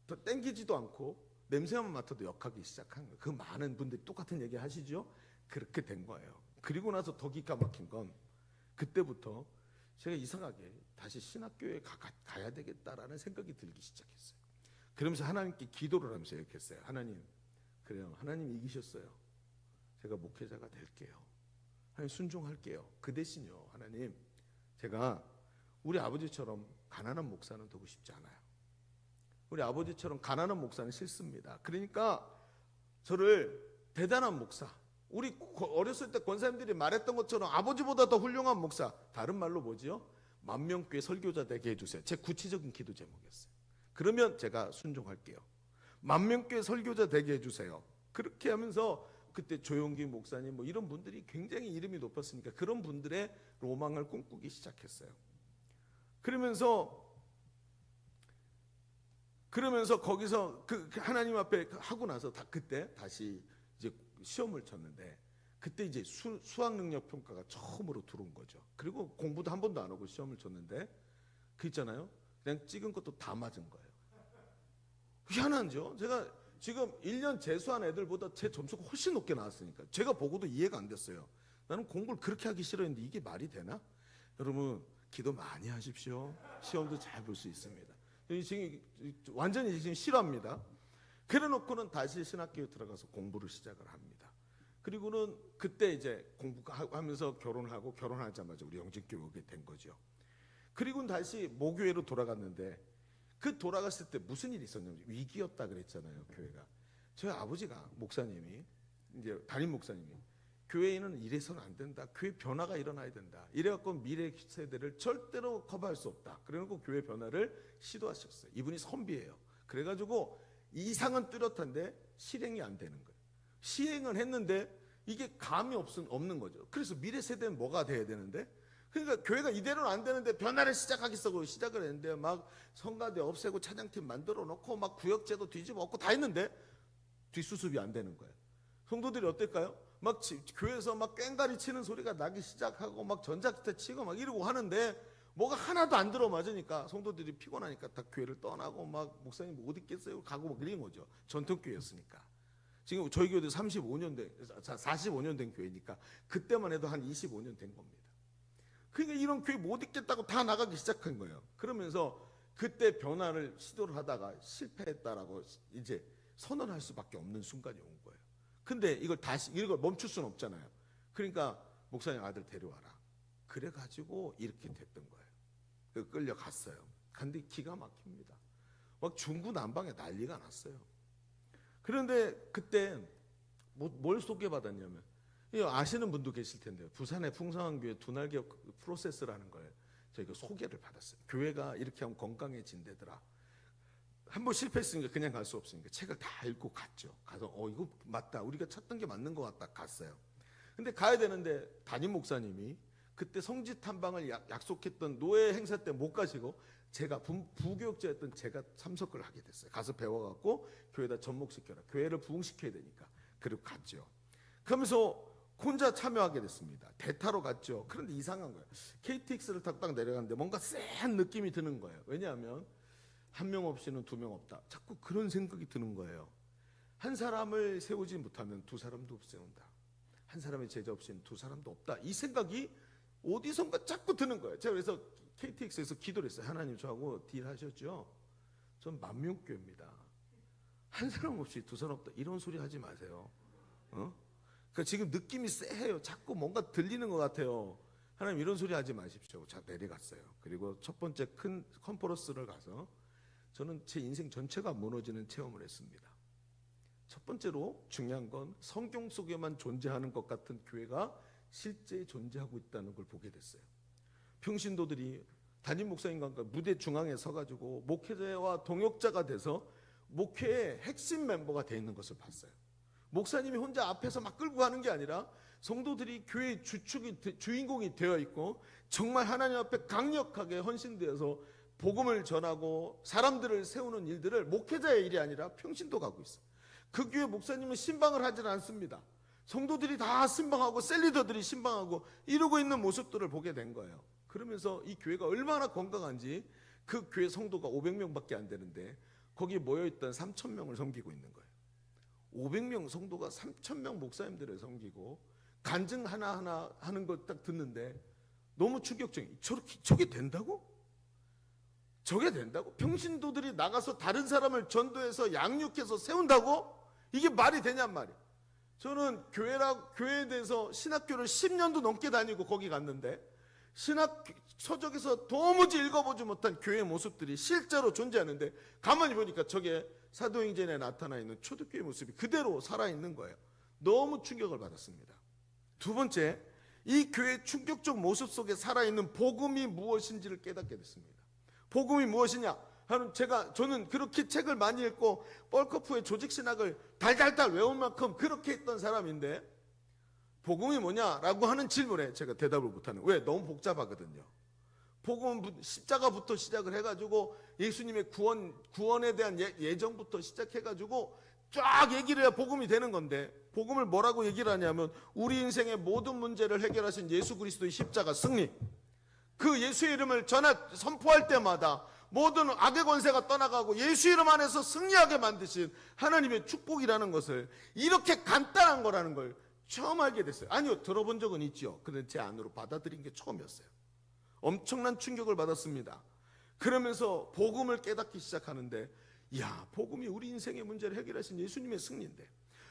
더 땡기지도 않고 냄새만 맡아도 역하기 시작한 거예요. 그 많은 분들이 똑같은 얘기 하시죠? 그렇게 된 거예요. 그리고 나서 더 기가 막힌 건 그때부터 제가 이상하게 다시 신학교에 가야 되겠다라는 생각이 들기 시작했어요. 그러면서 하나님께 기도를 하면서 이렇게 했어요. 하나님, 그래요. 하나님 이기셨어요. 제가 목회자가 될게요. 하나님 순종할게요. 그 대신요, 하나님, 제가 우리 아버지처럼 가난한 목사는 되고 싶지 않아요. 우리 아버지처럼 가난한 목사는 싫습니다. 그러니까 저를 대단한 목사, 우리 어렸을 때 권사님들이 말했던 것처럼 아버지보다 더 훌륭한 목사, 다른 말로 뭐지요? 만명교회 설교자 되게 해주세요. 제 구체적인 기도 제목이었어요. 그러면 제가 순종할게요. 만명교회 설교자 되게 해주세요. 그렇게 하면서 그때 조용기 목사님 뭐 이런 분들이 굉장히 이름이 높았으니까 그런 분들의 로망을 꿈꾸기 시작했어요. 그러면서 거기서 그 하나님 앞에 하고 나서 그때 다시 이제 시험을 쳤는데 그때 이제 수학 능력 평가가 처음으로 들어온 거죠. 그리고 공부도 한 번도 안 하고 시험을 쳤는데 그 있잖아요. 그냥 찍은 것도 다 맞은 거예요. 희한하죠. 제가 지금 1년 재수한 애들보다 제 점수가 훨씬 높게 나왔으니까 제가 보고도 이해가 안 됐어요. 나는 공부를 그렇게 하기 싫어했는데 이게 말이 되나? 여러분 기도 많이 하십시오. 시험도 잘 볼 수 있습니다. 지금 완전히 지금 싫어합니다. 그래놓고는 다시 신학교에 들어가서 공부를 시작을 합니다. 그리고는 그때 이제 공부하면서 결혼을 하고 결혼하자마자 우리 영진교회 오게 된 거죠. 그리고는 다시 모교회로 돌아갔는데 그 돌아갔을 때 무슨 일이 있었냐면 위기였다 그랬잖아요, 교회가. 저희 아버지가 목사님이 이제 담임 목사님이 교회에는 이래서는 안 된다. 교회 변화가 일어나야 된다. 이래갖고 미래 세대를 절대로 커버할 수 없다. 그래놓고 교회 변화를 시도하셨어요. 이분이 선비예요. 그래가지고 이상은 뚜렷한데 실행이 안 되는 거예요. 시행을 했는데 이게 감이 없는 거죠. 그래서 미래 세대는 뭐가 돼야 되는데 그러니까 교회가 이대로는 안 되는데 변화를 시작하겠다고 시작을 했는데 막 성가대 없애고 찬양팀 만들어 놓고 막 구역제도 뒤집어 엎고 다 했는데 뒷수습이 안 되는 거예요. 성도들이 어떨까요? 막 교회에서 막 꽹가리 치는 소리가 나기 시작하고 막 전자기타 치고 막 이러고 하는데 뭐가 하나도 안 들어맞으니까 성도들이 피곤하니까 다 교회를 떠나고 막 목사님 못 있겠어요 가고 막 그런 거죠. 전통교회였으니까. 지금 저희 교회도 45년 된 교회니까 그때만 해도 한 25년 된 겁니다. 그러니까 이런 교회 못 있겠다고 다 나가기 시작한 거예요. 그러면서 그때 변화를 시도를 하다가 실패했다라고 이제 선언할 수밖에 없는 순간이 온 거예요. 근데 이걸 멈출 수는 없잖아요. 그러니까 목사님 아들 데려와라. 그래가지고 이렇게 됐던 거예요. 끌려갔어요. 근데 기가 막힙니다. 막 중구난방에 난리가 났어요. 그런데 그때 뭘 소개받았냐면, 아시는 분도 계실 텐데요. 부산의 풍성한 교회 두날개 프로세스라는 걸 저희가 소개를 받았어요. 교회가 이렇게 하면 건강해진대더라. 한번 실패했으니까 그냥 갈 수 없으니까 책을 다 읽고 갔죠. 가서 이거 맞다. 우리가 찾던 게 맞는 것 같다. 갔어요. 근데 가야 되는데 담임 목사님이 그때 성지 탐방을 약속했던 노예 행사 때 못 가시고 제가 부교육자였던 제가 참석을 하게 됐어요. 가서 배워갖고 교회에다 접목시켜라. 교회를 부흥시켜야 되니까. 그리고 갔죠. 그러면서 혼자 참여하게 됐습니다. 대타로 갔죠. 그런데 이상한 거예요. KTX를 타고 딱 내려갔는데 뭔가 센 느낌이 드는 거예요. 왜냐하면 한 명 없이는 두 명 없다. 자꾸 그런 생각이 드는 거예요. 한 사람을 세우지 못하면 두 사람도 못 세운다. 한 사람의 제자 없이는 두 사람도 없다. 이 생각이 어디선가 자꾸 드는 거예요. 제가 그래서 KTX에서 기도를 했어요. 하나님 저하고 딜하셨죠? 전 만명교회입니다. 한 사람 없이 두 사람 없다. 이런 소리 하지 마세요. 그러니까 지금 느낌이 쎄해요. 자꾸 뭔가 들리는 것 같아요. 하나님 이런 소리 하지 마십시오. 자, 내려갔어요. 그리고 첫 번째 큰 컨퍼런스를 가서 저는 제 인생 전체가 무너지는 체험을 했습니다. 첫 번째로 중요한 건 성경 속에만 존재하는 것 같은 교회가 실제 존재하고 있다는 걸 보게 됐어요. 평신도들이 담임 목사님과 무대 중앙에 서가지고 목회자와 동역자가 돼서 목회의 핵심 멤버가 되어 있는 것을 봤어요. 목사님이 혼자 앞에서 막 끌고 가는 게 아니라 성도들이 교회의 주인공이 되어 있고 정말 하나님 앞에 강력하게 헌신되어서 복음을 전하고 사람들을 세우는 일들을 목회자의 일이 아니라 평신도가 하고 있어요. 그 교회 목사님은 신방을 하지는 않습니다. 성도들이 다 신방하고 셀리더들이 신방하고 이러고 있는 모습들을 보게 된 거예요. 그러면서 이 교회가 얼마나 건강한지, 그 교회 성도가 500명밖에 안 되는데 거기 모여있던 3,000명을 섬기고 있는 거예요. 500명 성도가 3,000명 목사님들을 섬기고 간증 하나하나 하는 거 딱 듣는데 너무 충격적이에요. 저게 된다고? 저게 된다고? 평신도들이 나가서 다른 사람을 전도해서 양육해서 세운다고? 이게 말이 되냔 말이에요. 저는 교회에 대해서 신학교를 10년도 넘게 다니고 거기 갔는데 신학 서적에서 도무지 읽어보지 못한 교회의 모습들이 실제로 존재하는데 가만히 보니까 저게 사도행전에 나타나 있는 초대교회 모습이 그대로 살아있는 거예요. 너무 충격을 받았습니다. 두 번째, 이 교회의 충격적 모습 속에 살아있는 복음이 무엇인지를 깨닫게 됐습니다. 복음이 무엇이냐? 저는 그렇게 책을 많이 읽고 뻘커프의 조직신학을 달달달 외울 만큼 그렇게 했던 사람인데 복음이 뭐냐라고 하는 질문에 제가 대답을 못하는 거예요. 왜? 너무 복잡하거든요. 복음은 십자가부터 시작을 해가지고 예수님의 구원에 대한 예정부터 시작해가지고 쫙 얘기를 해야 복음이 되는 건데 복음을 뭐라고 얘기를 하냐면 우리 인생의 모든 문제를 해결하신 예수 그리스도의 십자가 승리, 그 예수의 이름을 선포할 때마다 모든 악의 권세가 떠나가고 예수 이름 안에서 승리하게 만드신 하나님의 축복이라는 것을 이렇게 간단한 거라는 걸 처음 알게 됐어요. 아니요, 들어본 적은 있죠. 그런데 제 안으로 받아들인 게 처음이었어요. 엄청난 충격을 받았습니다. 그러면서 복음을 깨닫기 시작하는데 복음이 우리 인생의 문제를 해결하신 예수님의 승리인데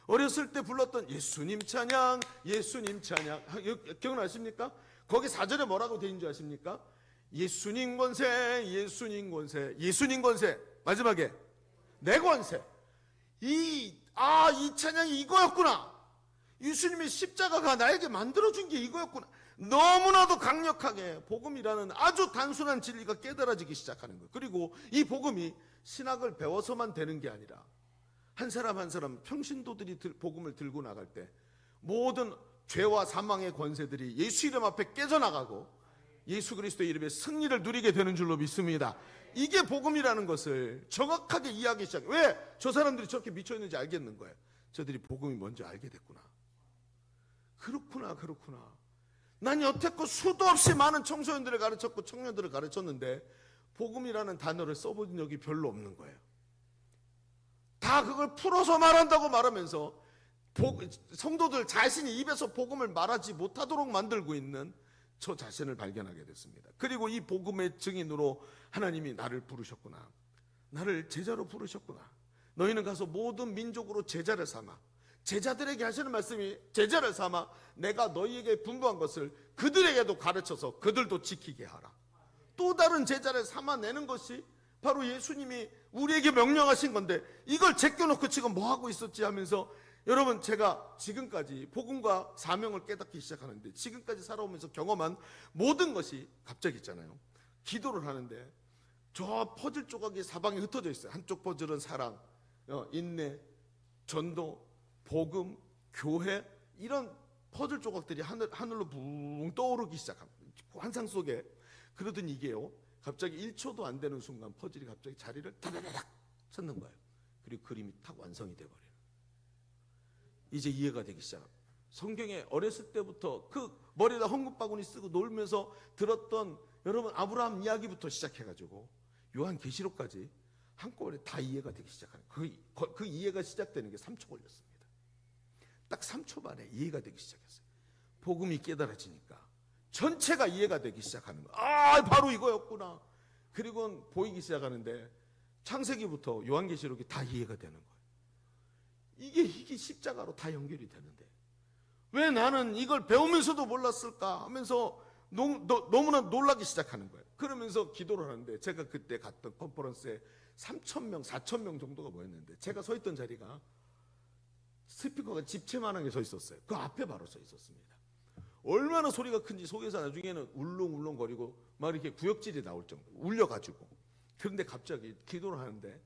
어렸을 때 불렀던 예수님 찬양, 예수님 찬양 기억나십니까? 거기 4절에 뭐라고 되어 있는 줄 아십니까? 예수님 권세, 예수님 권세, 예수님 권세. 마지막에 내 권세. 이 찬양이 이거였구나. 예수님의 십자가가 나에게 만들어준 게 이거였구나. 너무나도 강력하게 복음이라는 아주 단순한 진리가 깨달아지기 시작하는 거예요. 그리고 이 복음이 신학을 배워서만 되는 게 아니라 한 사람 한 사람 평신도들이 복음을 들고 나갈 때 모든 죄와 사망의 권세들이 예수 이름 앞에 깨져나가고 예수 그리스도의 이름에 승리를 누리게 되는 줄로 믿습니다. 이게 복음이라는 것을 정확하게 이해하기 시작해요. 왜? 저 사람들이 저렇게 미쳐있는지 알겠는 거예요. 저들이 복음이 뭔지 알게 됐구나. 그렇구나. 난 여태껏 수도 없이 많은 청소년들을 가르쳤고 청년들을 가르쳤는데 복음이라는 단어를 써본 적이 별로 없는 거예요. 다 그걸 풀어서 말한다고 말하면서 성도들 자신이 입에서 복음을 말하지 못하도록 만들고 있는 저 자신을 발견하게 됐습니다. 그리고 이 복음의 증인으로 하나님이 나를 부르셨구나. 나를 제자로 부르셨구나. 너희는 가서 모든 민족으로 제자를 삼아. 제자들에게 하시는 말씀이 제자를 삼아 내가 너희에게 분부한 것을 그들에게도 가르쳐서 그들도 지키게 하라. 또 다른 제자를 삼아내는 것이 바로 예수님이 우리에게 명령하신 건데 이걸 제껴놓고 지금 뭐 하고 있었지 하면서 여러분, 제가 지금까지 복음과 사명을 깨닫기 시작하는데 지금까지 살아오면서 경험한 모든 것이 갑자기 있잖아요. 기도를 하는데 저 퍼즐 조각이 사방에 흩어져 있어요. 한쪽 퍼즐은 사랑, 인내, 전도, 복음, 교회, 이런 퍼즐 조각들이 하늘로 붕 떠오르기 시작합니다. 환상 속에. 그러더니 이게요, 갑자기 1초도 안 되는 순간 퍼즐이 갑자기 자리를 타다닥 찾는 거예요. 그리고 그림이 탁 완성이 돼버려요. 이제 이해가 되기 시작합니다. 성경에 어렸을 때부터 그 머리에다 헝겊바구니 쓰고 놀면서 들었던 여러분 아브라함 이야기부터 시작해가지고 요한계시록까지 한꺼번에 다 이해가 되기 시작하는 그 이해가 시작되는 게 3초 걸렸습니다. 딱 3초 만에 이해가 되기 시작했어요. 복음이 깨달아지니까 전체가 이해가 되기 시작하는 거예요. 아, 바로 이거였구나. 그리고 보이기 시작하는데 창세기부터 요한계시록이 다 이해가 되는 거예요. 이게 십자가로 다 연결이 되는데 왜 나는 이걸 배우면서도 몰랐을까 하면서 너무나 놀라기 시작하는 거예요. 그러면서 기도를 하는데 제가 그때 갔던 컨퍼런스에 3,000명, 4,000명 정도가 모였는데 제가 서 있던 자리가 스피커가 집채만한 게 서 있었어요. 그 앞에 바로 서 있었습니다. 얼마나 소리가 큰지 속에서 나중에는 울렁울렁거리고 막 이렇게 구역질이 나올 정도 울려가지고. 그런데 갑자기 기도를 하는데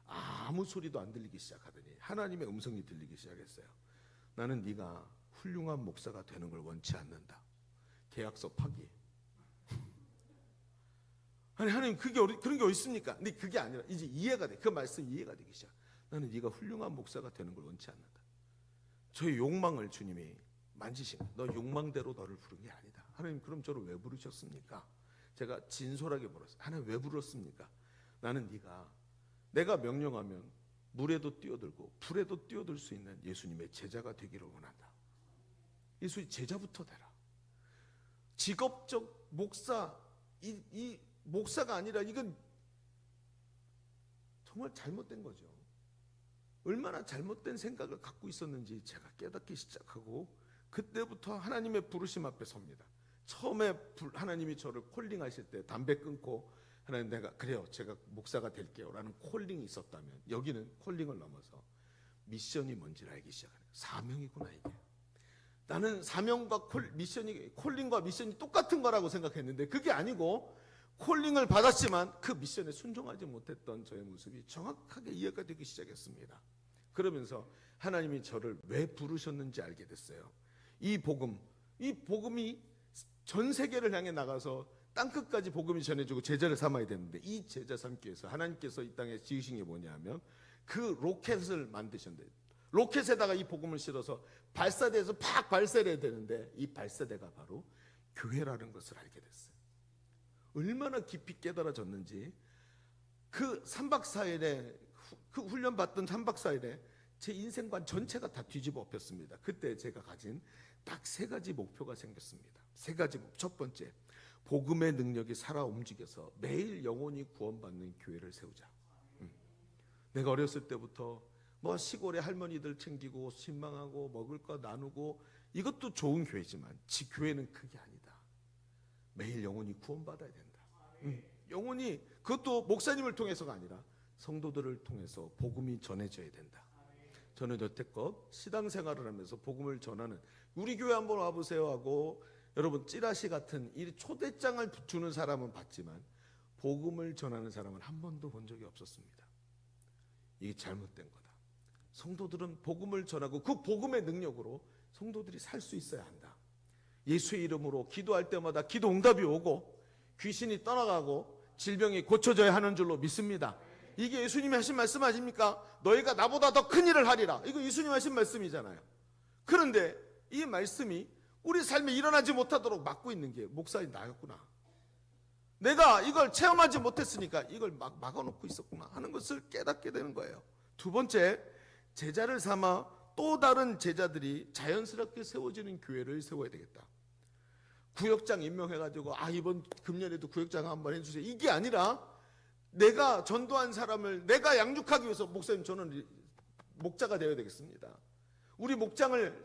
아무 소리도 안 들리기 시작하더니 하나님의 음성이 들리기 시작했어요. 나는 네가 훌륭한 목사가 되는 걸 원치 않는다. 계약서 파기. 아니 하나님 그런 게 어디 있습니까? 근데 그게 아니라 이제 이해가 돼. 그 말씀 이해가 되기 시작. 나는 네가 훌륭한 목사가 되는 걸 원치 않는다. 저의 욕망을 주님이 만지신 거예요. 너 욕망대로 너를 부른 게 아니다. 하나님 그럼 저를 왜 부르셨습니까? 제가 진솔하게 물었어요. 하나님 왜 부르셨습니까? 나는 내가 명령하면 물에도 뛰어들고 불에도 뛰어들 수 있는 예수님의 제자가 되기를 원한다. 예수의 제자부터 되라. 직업적 목사, 이 목사가 아니라 이건 정말 잘못된 거죠. 얼마나 잘못된 생각을 갖고 있었는지 제가 깨닫기 시작하고 그때부터 하나님의 부르심 앞에 섭니다. 처음에 하나님이 저를 콜링하실 때 담배 끊고 하나님 그래요 제가 목사가 될게요 라는 콜링이 있었다면 여기는 콜링을 넘어서 미션이 뭔지를 알기 시작하는 사명이구나. 이게 나는 사명과 콜링과 미션이 똑같은 거라고 생각했는데 그게 아니고 콜링을 받았지만 그 미션에 순종하지 못했던 저의 모습이 정확하게 이해가 되기 시작했습니다. 그러면서 하나님이 저를 왜 부르셨는지 알게 됐어요. 이 복음이 전 세계를 향해 나가서 땅끝까지 복음이 전해지고 제자를 삼아야 되는데 이 제자 삼기 위해서 하나님께서 이 땅에 지으신 게 뭐냐 하면 그 로켓을 만드셨는데 로켓에다가 이 복음을 실어서 발사대에서 팍 발사해야 되는데 이 발사대가 바로 교회라는 것을 알게 됐어요. 얼마나 깊이 깨달아졌는지 그 3박 4일에 그 훈련 받던 3박 4일에 제 인생관 전체가 다 뒤집어 엎였습니다. 그때 제가 가진 딱 3가지 목표가 생겼습니다. 3가지 목표. 첫 번째, 복음의 능력이 살아 움직여서 매일 영혼이 구원받는 교회를 세우자. 내가 어렸을 때부터 뭐 시골에 할머니들 챙기고 신방하고 먹을 거 나누고 이것도 좋은 교회지만 교회는 그게 아니다. 매일 영혼이 구원받아야 된다. 영혼이 그것도 목사님을 통해서가 아니라 성도들을 통해서 복음이 전해져야 된다. 저는 여태껏 신앙생활을 하면서 복음을 전하는 우리 교회 한번 와보세요 하고 여러분 찌라시 같은 이 초대장을 주는 사람은 봤지만 복음을 전하는 사람은 한 번도 본 적이 없었습니다. 이게 잘못된 거다. 성도들은 복음을 전하고 그 복음의 능력으로 성도들이 살 수 있어야 한다. 예수의 이름으로 기도할 때마다 기도 응답이 오고 귀신이 떠나가고 질병이 고쳐져야 하는 줄로 믿습니다. 이게 예수님이 하신 말씀 아닙니까? 너희가 나보다 더 큰 일을 하리라. 이거 예수님 하신 말씀이잖아요. 그런데 이 말씀이 우리 삶에 일어나지 못하도록 막고 있는 게 목사인 나였구나. 내가 이걸 체험하지 못했으니까 이걸 막아놓고 있었구나 하는 것을 깨닫게 되는 거예요. 두 번째, 제자를 삼아 또 다른 제자들이 자연스럽게 세워지는 교회를 세워야 되겠다. 구역장 임명해가지고 이번 금년에도 구역장 한번 해주세요. 이게 아니라 내가 전도한 사람을 내가 양육하기 위해서 목사님 저는 목자가 되어야 되겠습니다.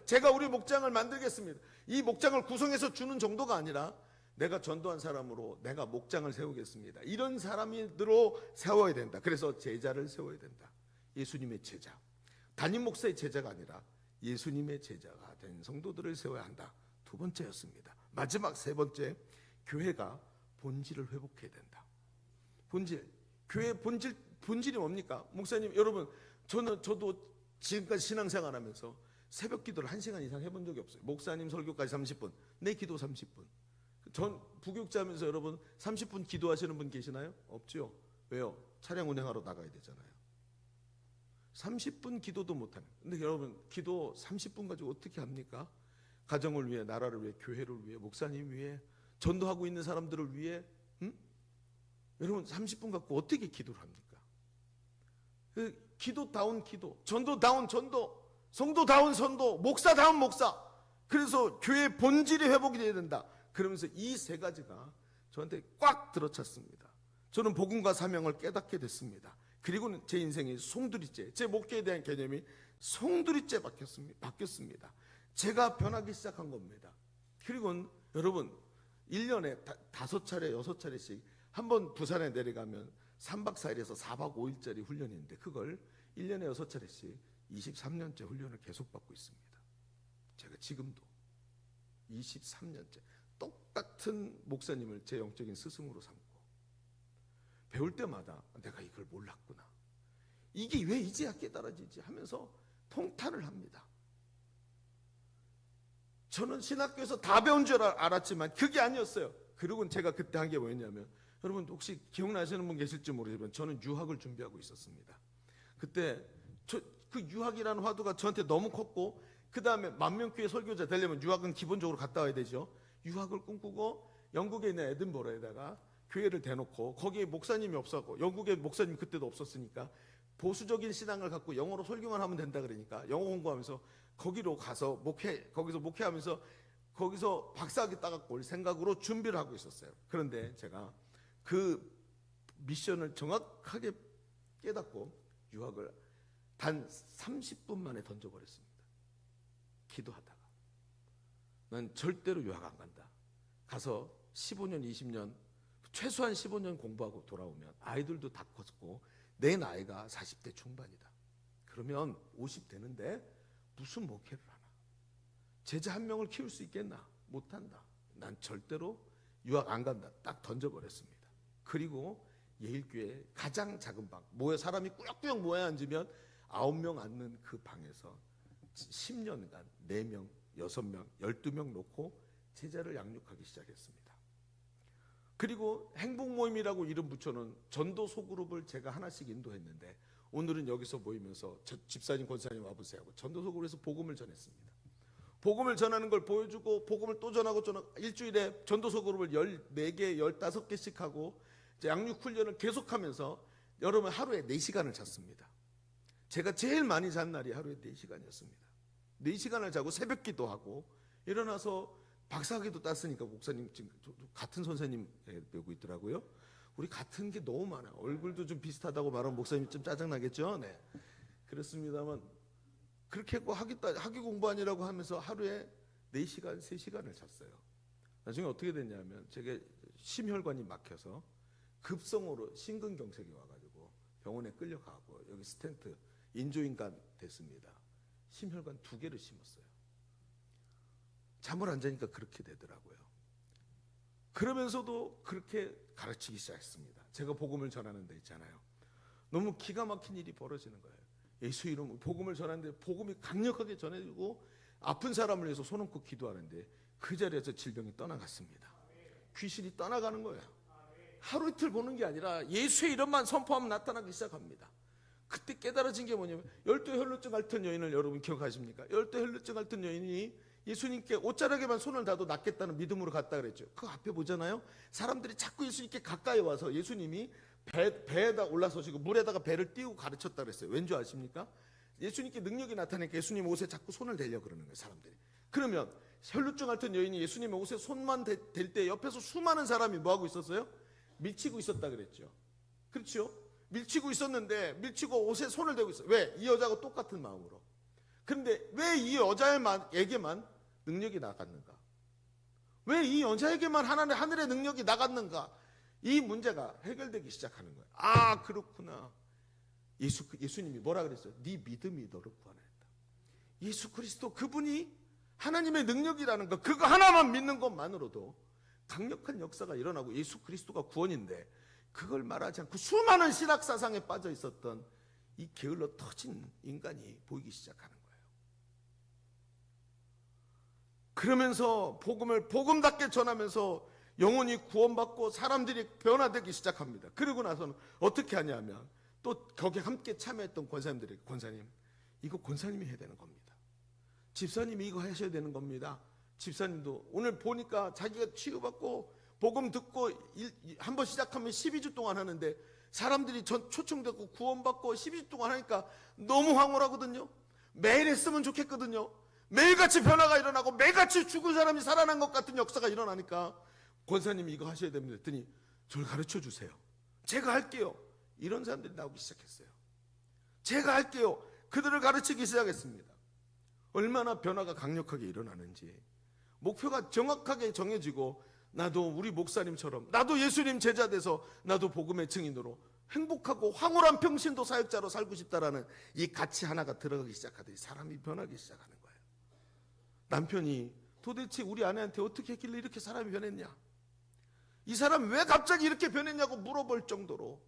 제가 우리 목장을 만들겠습니다. 이 목장을 구성해서 주는 정도가 아니라 내가 전도한 사람으로 내가 목장을 세우겠습니다. 이런 사람으로 세워야 된다. 그래서 제자를 세워야 된다. 예수님의 제자. 담임 목사의 제자가 아니라 예수님의 제자가 된 성도들을 세워야 한다. 두 번째였습니다. 마지막 세 번째, 교회가 본질을 회복해야 된다. 본질. 교회의 본질이 뭡니까? 목사님, 여러분, 저도 지금까지 신앙생활 하면서 새벽 기도를 1시간 이상 해본 적이 없어요. 목사님 설교까지 30분, 내 기도 30분. 전 부교육자하면서 여러분 30분 기도하시는 분 계시나요? 없죠. 왜요? 차량 운행하러 나가야 되잖아요. 30분 기도도 못하는. 근데 여러분 기도 30분 가지고 어떻게 합니까? 가정을 위해, 나라를 위해, 교회를 위해, 목사님 위해, 전도하고 있는 사람들을 위해. 여러분 30분 갖고 어떻게 기도를 합니까? 기도다운 기도, 전도다운 전도, 성도다운 성도, 목사다운 목사. 그래서 교회의 본질이 회복이 돼야 된다. 그러면서 이 세 가지가 저한테 꽉 들어찼습니다. 저는 복음과 사명을 깨닫게 됐습니다. 그리고는 제 인생의 송두리째, 제 목회에 대한 개념이 송두리째 바뀌었습니다. 제가 변하기 시작한 겁니다. 그리고는 여러분 1년에 5차례, 6차례씩 한번 부산에 내려가면 3박 4일에서 4박 5일짜리 훈련이 있는데 그걸 1년에 6차례씩 23년째 훈련을 계속 받고 있습니다. 제가 지금도 23년째 똑같은 목사님을 제 영적인 스승으로 삼고 배울 때마다 내가 이걸 몰랐구나. 이게 왜 이제야 깨달아지지 하면서 통탄을 합니다. 저는 신학교에서 다 배운 줄 알았지만 그게 아니었어요. 그리고 제가 그때 한 게 뭐였냐면, 여러분 혹시 기억나시는 분 계실지 모르지만 저는 유학을 준비하고 있었습니다. 그때 그 유학이라는 화두가 저한테 너무 컸고, 그 다음에 만명교회 설교자 되려면 유학은 기본적으로 갔다 와야 되죠. 유학을 꿈꾸고 영국에 있는 에든버러에다가 교회를 대놓고, 거기에 목사님이 없었고 영국에 목사님 그때도 없었으니까 보수적인 신앙을 갖고 영어로 설교만 하면 된다 그러니까 영어 공부하면서 거기로 가서 거기서 목회하면서 거기서 박사학위 따갖고 올 생각으로 준비를 하고 있었어요. 그런데 제가 그 미션을 정확하게 깨닫고 유학을 단 30분 만에 던져버렸습니다. 기도하다가 난 절대로 유학 안 간다. 가서 15년 20년 최소한 15년 공부하고 돌아오면 아이들도 다 컸고 내 나이가 40대 중반이다. 그러면 50 되는데 무슨 목회를 하나? 제자 한 명을 키울 수 있겠나? 못한다. 난 절대로 유학 안 간다. 딱 던져버렸습니다. 그리고 예일교회 가장 작은 방, 사람이 꾸역꾸역 모여 앉으면 9명 앉는 그 방에서 10년간 4명, 6명, 12명 놓고 제자를 양육하기 시작했습니다. 그리고 행복모임이라고 이름 붙여놓은 전도 소그룹을 제가 하나씩 인도했는데, 오늘은 여기서 모이면서 집사님, 권사님 와보세요 하고 전도 소그룹에서 복음을 전했습니다. 복음을 전하는 걸 보여주고 복음을 또 전하고 일주일에 전도 소그룹을 14개, 15개씩 하고 양육 훈련을 계속하면서 여러분 하루에 4시간을 잤습니다. 제가 제일 많이 잔 날이 하루에 4시간이었습니다. 4시간을 자고 새벽 기도하고 일어나서 박사학위도 땄으니까, 목사님 지금 같은 선생님 배우고 있더라고요. 우리 같은 게 너무 많아요. 얼굴도 좀 비슷하다고 말하면 목사님이 좀 짜증나겠죠? 네. 그렇습니다만 그렇게 했고 학위 공부 아니라고 하면서 하루에 4시간, 3시간을 잤어요. 나중에 어떻게 됐냐면 제게 심혈관이 막혀서 급성으로 심근경색이 와가지고 병원에 끌려가고 여기 스텐트 인조인간 됐습니다. 심혈관 2개를 심었어요. 잠을 안 자니까 그렇게 되더라고요. 그러면서도 그렇게 가르치기 시작했습니다. 제가 복음을 전하는 데 있잖아요. 너무 기가 막힌 일이 벌어지는 거예요. 예수 이름 복음을 전하는데 복음이 강력하게 전해지고 아픈 사람을 위해서 손 얹고 기도하는데 그 자리에서 질병이 떠나갔습니다. 귀신이 떠나가는 거예요. 하루 이틀 보는 게 아니라 예수의 이름만 선포하면 나타나기 시작합니다. 그때 깨달아진 게 뭐냐면 열두 혈루증 앓던 여인을 여러분 기억하십니까? 열두 혈루증 앓던 여인이 예수님께 옷자락에만 손을 놔도 낫겠다는 믿음으로 갔다 그랬죠. 그 앞에 보잖아요. 사람들이 자꾸 예수님께 가까이 와서 예수님이 배에다 올라서시고 물에다가 배를 띄우고 가르쳤다 그랬어요. 왠지 아십니까? 예수님께 능력이 나타나니까 예수님 옷에 자꾸 손을 대려 그러는 거예요, 사람들이. 그러면 혈루증 앓던 여인이 예수님의 옷에 손만 댈 때 옆에서 수많은 사람이 뭐 하고 있었어요? 밀치고 있었다 그랬죠. 그렇죠? 밀치고 있었는데 밀치고 옷에 손을 대고 있어요. 왜? 이 여자가 똑같은 마음으로. 그런데 왜 이 여자에게만 능력이 나갔는가? 왜 이 여자에게만 하늘의 능력이 나갔는가? 이 문제가 해결되기 시작하는 거예요. 아, 그렇구나. 예수님이 뭐라 그랬어요? 네 믿음이 너를 구원했다. 예수 그리스도 그분이 하나님의 능력이라는 것, 그거 하나만 믿는 것만으로도 강력한 역사가 일어나고 예수 그리스도가 구원인데 그걸 말하지 않고 수많은 신학사상에 빠져 있었던 이 게을러 터진 인간이 보이기 시작하는 거예요. 그러면서 복음을 복음답게 전하면서 영혼이 구원받고 사람들이 변화되기 시작합니다. 그러고 나서는 어떻게 하냐면 또 거기에 함께 참여했던 권사님들에게 권사님, 이거 권사님이 해야 되는 겁니다. 집사님이 이거 하셔야 되는 겁니다. 집사님도 오늘 보니까 자기가 치유받고 복음 듣고 한번 시작하면 12주 동안 하는데 사람들이 초청되고 구원받고 12주 동안 하니까 너무 황홀하거든요. 매일 했으면 좋겠거든요. 매일같이 변화가 일어나고 매일같이 죽은 사람이 살아난 것 같은 역사가 일어나니까 권사님이 이거 하셔야 됩니다 했더니 저를 가르쳐 주세요. 제가 할게요. 이런 사람들이 나오기 시작했어요. 제가 할게요. 그들을 가르치기 시작했습니다. 얼마나 변화가 강력하게 일어나는지 목표가 정확하게 정해지고 나도 우리 목사님처럼 나도 예수님 제자 돼서 나도 복음의 증인으로 행복하고 황홀한 평신도 사역자로 살고 싶다라는 이 가치 하나가 들어가기 시작하더니 사람이 변하기 시작하는 거예요. 남편이 도대체 우리 아내한테 어떻게 했길래 이렇게 사람이 변했냐, 이 사람 왜 갑자기 이렇게 변했냐고 물어볼 정도로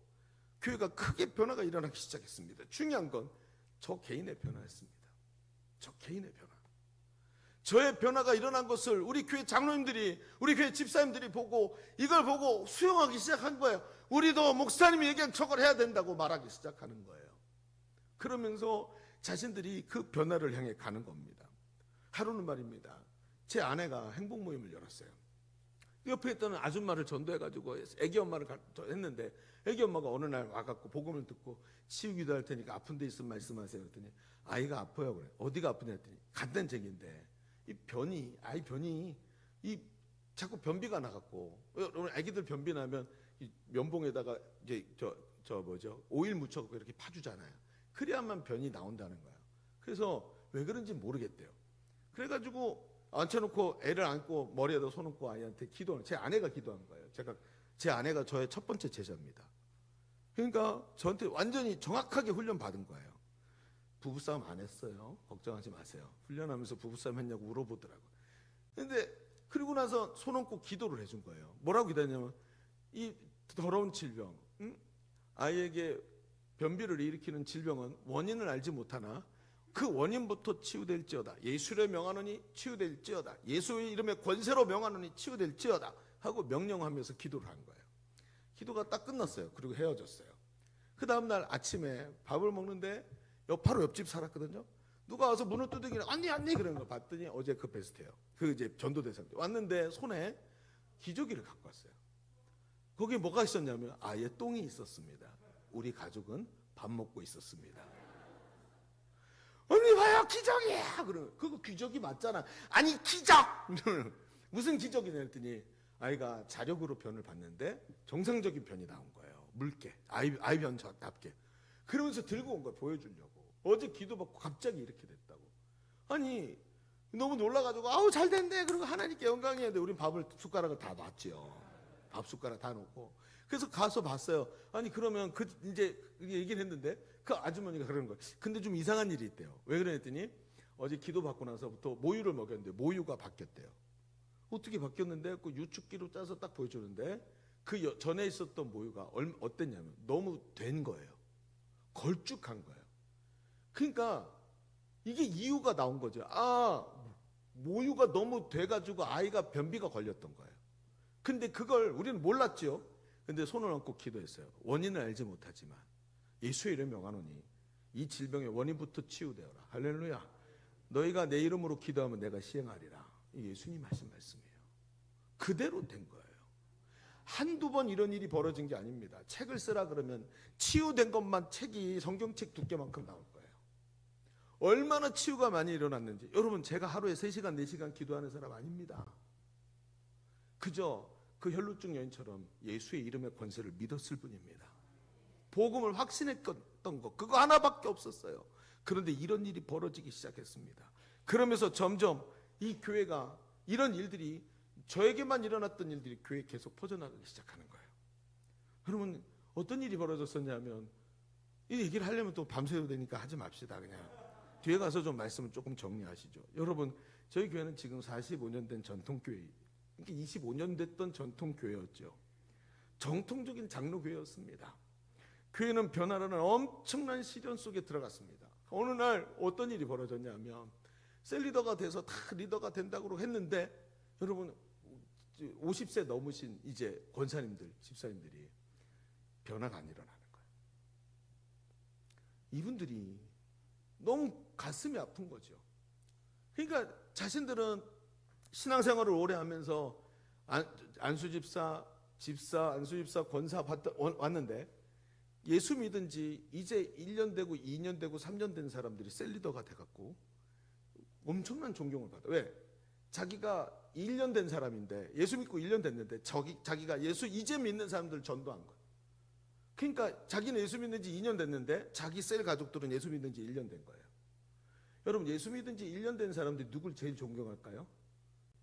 교회가 크게 변화가 일어나기 시작했습니다. 중요한 건 저 개인의 변화였습니다. 저 개인의 변화. 저의 변화가 일어난 것을 우리 교회 장로님들이, 우리 교회 집사님들이 보고 이걸 보고 수용하기 시작한 거예요. 우리도 목사님이 얘기한 저걸 해야 된다고 말하기 시작하는 거예요. 그러면서 자신들이 그 변화를 향해 가는 겁니다. 하루는 말입니다, 제 아내가 행복 모임을 열었어요. 옆에 있던 아줌마를 전도해가지고 애기 엄마를 했는데 애기 엄마가 어느 날 와갖고 복음을 듣고 치유기도 할 테니까 아픈 데 있으면 말씀하세요 그랬더니 아이가 아파요 그래. 어디가 아프냐 했더니 간단쟁인데 이 아이 변이 자꾸 변비가 나갖고 오늘 애기들 변비 나면 이 면봉에다가 이제 오일 묻혀갖고 이렇게 파주잖아요. 그래야만 변이 나온다는 거예요. 그래서 왜 그런지 모르겠대요. 그래가지고 앉혀놓고 애를 안고 머리에다 손 얹고 아이한테 기도하는, 제 아내가 기도한 거예요. 제 아내가 저의 첫 번째 제자입니다. 그러니까 저한테 완전히 정확하게 훈련 받은 거예요. 부부싸움 안 했어요. 걱정하지 마세요. 훈련하면서 부부싸움 했냐고 물어보더라고요. 근데 그리고 나서 손 얹고 기도를 해준 거예요. 뭐라고 기도했냐면 이 더러운 질병, 아이에게 변비를 일으키는 질병은 원인을 알지 못하나 그 원인부터 치유될지어다. 예수를 명하노니 치유될지어다. 예수의 이름에 권세로 명하노니 치유될지어다 하고 명령하면서 기도를 한 거예요. 기도가 딱 끝났어요. 그리고 헤어졌어요. 그 다음날 아침에 밥을 먹는데 바로 옆집 살았거든요. 누가 와서 문을 두드리길래 언니 그런 거 봤더니 어제 그 베스트예요. 그 이제 전도대사인데 왔는데 손에 기저귀를 갖고 왔어요. 거기에 뭐가 있었냐면 아예 똥이 있었습니다. 우리 가족은 밥 먹고 있었습니다. 언니 봐요 기적이야. 그러면 그거 기적이 맞잖아. 아니 기적 무슨 기적이냐 했더니 아이가 자력으로 변을 봤는데 정상적인 변이 나온 거예요. 묽게 아이 변답게. 그러면서 들고 온 거예요. 보여주려고. 어제 기도받고 갑자기 이렇게 됐다고. 아니 너무 놀라가지고 아우 잘 됐네. 그리고 하나님께 영광이야. 근데 우린 밥을 숟가락을 다 놨죠. 밥 숟가락 다 놓고. 그래서 가서 봤어요. 아니 그러면 이제 얘기를 했는데 그 아주머니가 그러는 거예요. 근데 좀 이상한 일이 있대요. 왜 그랬더니 어제 기도받고 나서부터 모유를 먹였는데 모유가 바뀌었대요. 어떻게 바뀌었는데 그 유축기로 짜서 딱 보여주는데 그 전에 있었던 모유가 어땠냐면 너무 된 거예요. 걸쭉한 거예요. 그러니까 이게 이유가 나온 거죠. 아, 모유가 너무 돼가지고 아이가 변비가 걸렸던 거예요. 근데 그걸 우리는 몰랐죠. 근데 손을 얹고 기도했어요. 원인을 알지 못하지만 예수의 이름 명하노니 이 질병의 원인부터 치유되어라. 할렐루야. 너희가 내 이름으로 기도하면 내가 시행하리라. 이게 예수님 하신 말씀이에요. 그대로 된 거예요. 한두 번 이런 일이 벌어진 게 아닙니다. 책을 쓰라 그러면 치유된 것만 책이 성경책 두께만큼 나올 거예요. 얼마나 치유가 많이 일어났는지. 여러분, 제가 하루에 3시간 4시간 기도하는 사람 아닙니다. 그저 그 혈루증 여인처럼 예수의 이름의 권세를 믿었을 뿐입니다. 복음을 확신했던 것, 그거 하나밖에 없었어요. 그런데 이런 일이 벌어지기 시작했습니다. 그러면서 점점 이 교회가, 이런 일들이, 저에게만 일어났던 일들이 교회에 계속 퍼져나가기 시작하는 거예요. 여러분, 어떤 일이 벌어졌었냐면, 이 얘기를 하려면 또 밤새야 되니까 하지 맙시다. 그냥 뒤에 가서 좀 말씀을 조금 정리하시죠. 여러분, 저희 교회는 지금 45년 된 전통교회, 25년 됐던 전통교회였죠. 정통적인 장로교회였습니다. 교회는 변화라는 엄청난 시련 속에 들어갔습니다. 어느 날 어떤 일이 벌어졌냐면, 셀리더가 돼서 다 리더가 된다고 했는데, 여러분 50세 넘으신 이제 권사님들, 집사님들이 변화가 안 일어나는 거예요. 이분들이 너무 가슴이 아픈 거죠. 그러니까 자신들은 신앙생활을 오래 하면서 안수집사, 안수집사, 권사 왔는데, 예수 믿은 지 이제 1년 되고 2년 되고 3년 된 사람들이 셀리더가 돼갖고 엄청난 존경을 받아. 왜? 자기가 1년 된 사람인데, 예수 믿고 1년 됐는데 자기가 예수 이제 믿는 사람들 전도한 거야. 그러니까 자기는 예수 믿는 지 2년 됐는데 자기 셀 가족들은 예수 믿는 지 1년 된 거예요. 여러분, 예수 믿은 지 1년 된 사람들이 누굴 제일 존경할까요?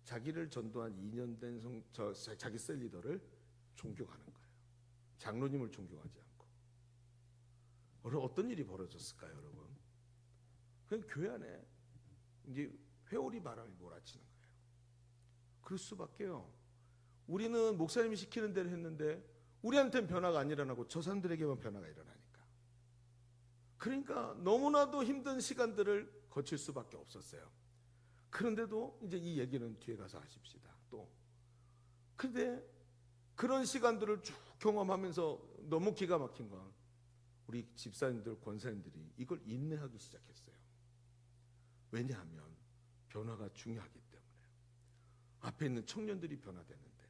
자기를 전도한 2년 된 자기 셀 리더를 존경하는 거예요. 장로님을 존경하지 않고. 어떤 일이 벌어졌을까요, 여러분? 그냥 교회 안에 이제 회오리 바람이 몰아치는 거예요. 그럴 수밖에요. 우리는 목사님이 시키는 대로 했는데 우리한테는 변화가 안 일어나고 저 사람들에게만 변화가 일어나니까. 그러니까 너무나도 힘든 시간들을 거칠 수밖에 없었어요. 그런데도 이제 이 얘기는 뒤에 가서 하십시다. 또 근데 그런 시간들을 쭉 경험하면서 너무 기가 막힌 건, 우리 집사님들, 권사님들이 이걸 인내하기 시작했어요. 왜냐하면 변화가 중요하기 때문에. 앞에 있는 청년들이 변화되는데,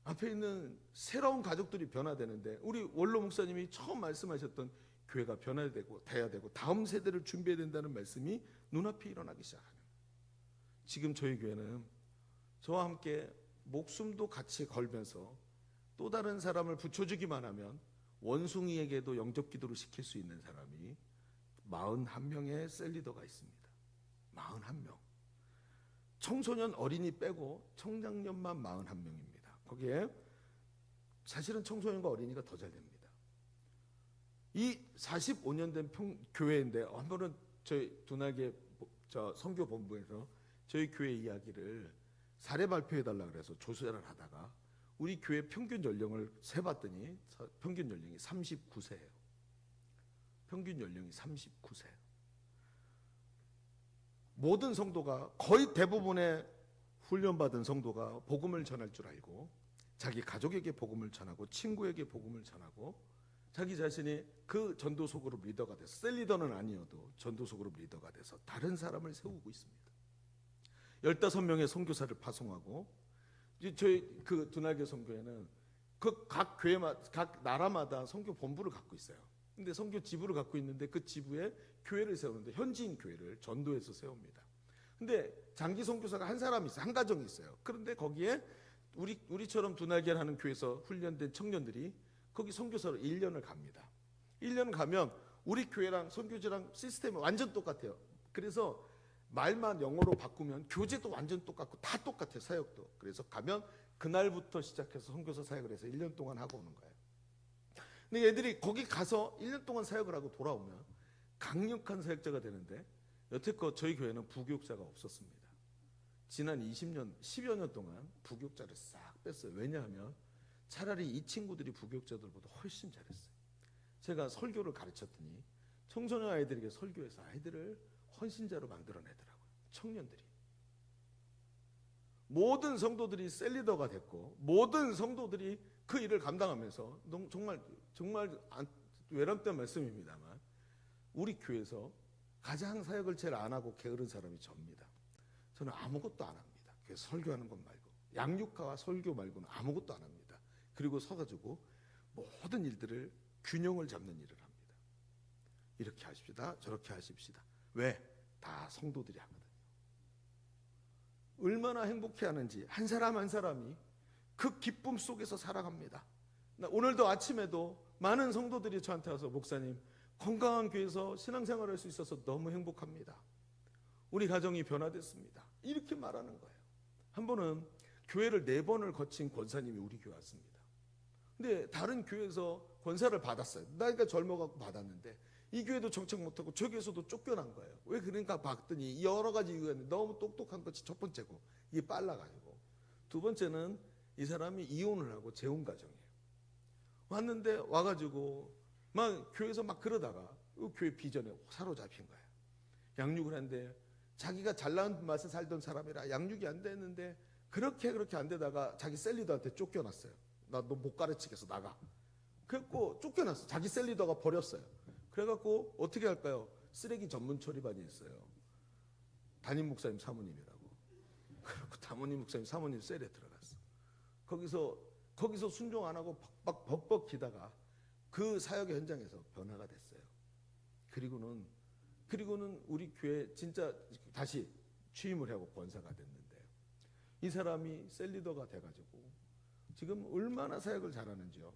앞에 있는 새로운 가족들이 변화되는데, 우리 원로 목사님이 처음 말씀하셨던 교회가 변화되고 돼야 되고 다음 세대를 준비해야 된다는 말씀이 눈앞에 일어나기 시작하는. 지금 저희 교회는 저와 함께 목숨도 같이 걸면서 또 다른 사람을 붙여주기만 하면 원숭이에게도 영접 기도를 시킬 수 있는 사람이 41명의 셀리더가 있습니다. 41명. 청소년, 어린이 빼고 청장년만 41명입니다. 거기에 사실은 청소년과 어린이가 더 잘 됩니다. 이 45년 된 교회인데, 한 번은 저희 두날개 선교 본부에서 저희 교회 이야기를 사례 발표해달라 그래서 조사를 하다가 우리 교회 평균 연령을 세봤더니 평균 연령이 39세예요. 평균 연령이 39세예요. 모든 성도가, 거의 대부분의 훈련받은 성도가 복음을 전할 줄 알고 자기 가족에게 복음을 전하고 친구에게 복음을 전하고 자기 자신이 그 전도소 그룹 리더가 돼서, 셀리더는 아니어도 전도소 그룹 리더가 돼서 다른 사람을 세우고 있습니다. 15명의 선교사를 파송하고, 이제 저희 그 두날개 선교회는 그 각 교회마다, 각 나라마다 선교 본부를 갖고 있어요. 근데 선교 지부를 갖고 있는데 그 지부에 교회를 세우는데 현지인 교회를 전도해서 세웁니다. 근데 장기 선교사가 한 사람이 있어요. 한 가정이 있어요. 그런데 거기에 우리처럼 두날개를 하는 교회에서 훈련된 청년들이 거기 선교사로 1년을 갑니다. 1년 가면 우리 교회랑 선교지랑 시스템이 완전 똑같아요. 그래서 말만 영어로 바꾸면 교재도 완전 똑같고 다 똑같아요. 사역도. 그래서 가면 그날부터 시작해서 선교사 사역을 해서 1년 동안 하고 오는 거예요. 근데 얘들이 거기 가서 1년 동안 사역을 하고 돌아오면 강력한 사역자가 되는데, 여태껏 저희 교회는 부교육자가 없었습니다. 지난 20년, 10여 년 동안 부교육자를 싹 뺐어요. 왜냐하면 차라리 이 친구들이 부교육자들보다 훨씬 잘했어요. 제가 설교를 가르쳤더니 청소년 아이들에게 설교해서 아이들을 헌신자로 만들어내더라고요. 청년들이. 모든 성도들이 셀리더가 됐고, 모든 성도들이 그 일을 감당하면서 정말 외람된 말씀입니다만 우리 교회에서 가장 사역을 제일 안 하고 게으른 사람이 접니다. 저는 아무것도 안 합니다. 그래서 설교하는 것 말고, 양육과 설교 말고는 아무것도 안 합니다. 그리고 서가지고 모든 일들을 균형을 잡는 일을 합니다. 이렇게 하십시다, 저렇게 하십시다. 왜? 다 성도들이 하거든요. 얼마나 행복해하는지 한 사람 한 사람이 그 기쁨 속에서 살아갑니다. 오늘도 아침에도 많은 성도들이 저한테 와서 목사님, 건강한 교회에서 신앙생활을 할 수 있어서 너무 행복합니다. 우리 가정이 변화됐습니다. 이렇게 말하는 거예요. 한 번은 교회를 4번을 거친 권사님이 우리 교회 왔습니다. 근데 다른 교회에서 권사를 받았어요. 나이가 젊어갖고 받았는데 이 교회도 정착 못하고 저 교회에서도 쫓겨난 거예요. 왜 그러니까 봤더니 여러 가지 이유가 있는데 너무 똑똑한 것이 첫 번째고, 이게 빨라가지고. 두 번째는 이 사람이 이혼을 하고 재혼 가정이에요. 왔는데 와가지고 막 교회에서 막 그러다가 교회 비전에 사로잡힌 거예요. 양육을 하는데 자기가 잘난 맛에 살던 사람이라 양육이 안 됐는데 그렇게 안 되다가 자기 셀리더한테 쫓겨났어요. 나 너 못 가르치겠어, 나가. 그래갖고 쫓겨났어. 자기 셀리더가 버렸어요. 그래갖고 어떻게 할까요? 쓰레기 전문 처리반이 있어요. 담임 목사님 사모님이라고. 그래갖고 담임 목사님 사모님 셀에 들어갔어. 거기서 순종 안 하고 벅벅 기다가 그 사역의 현장에서 변화가 됐어요. 그리고는 우리 교회 진짜 다시 취임을 하고 권사가 됐는데, 이 사람이 셀리더가 돼가지고 지금 얼마나 사역을 잘하는지요.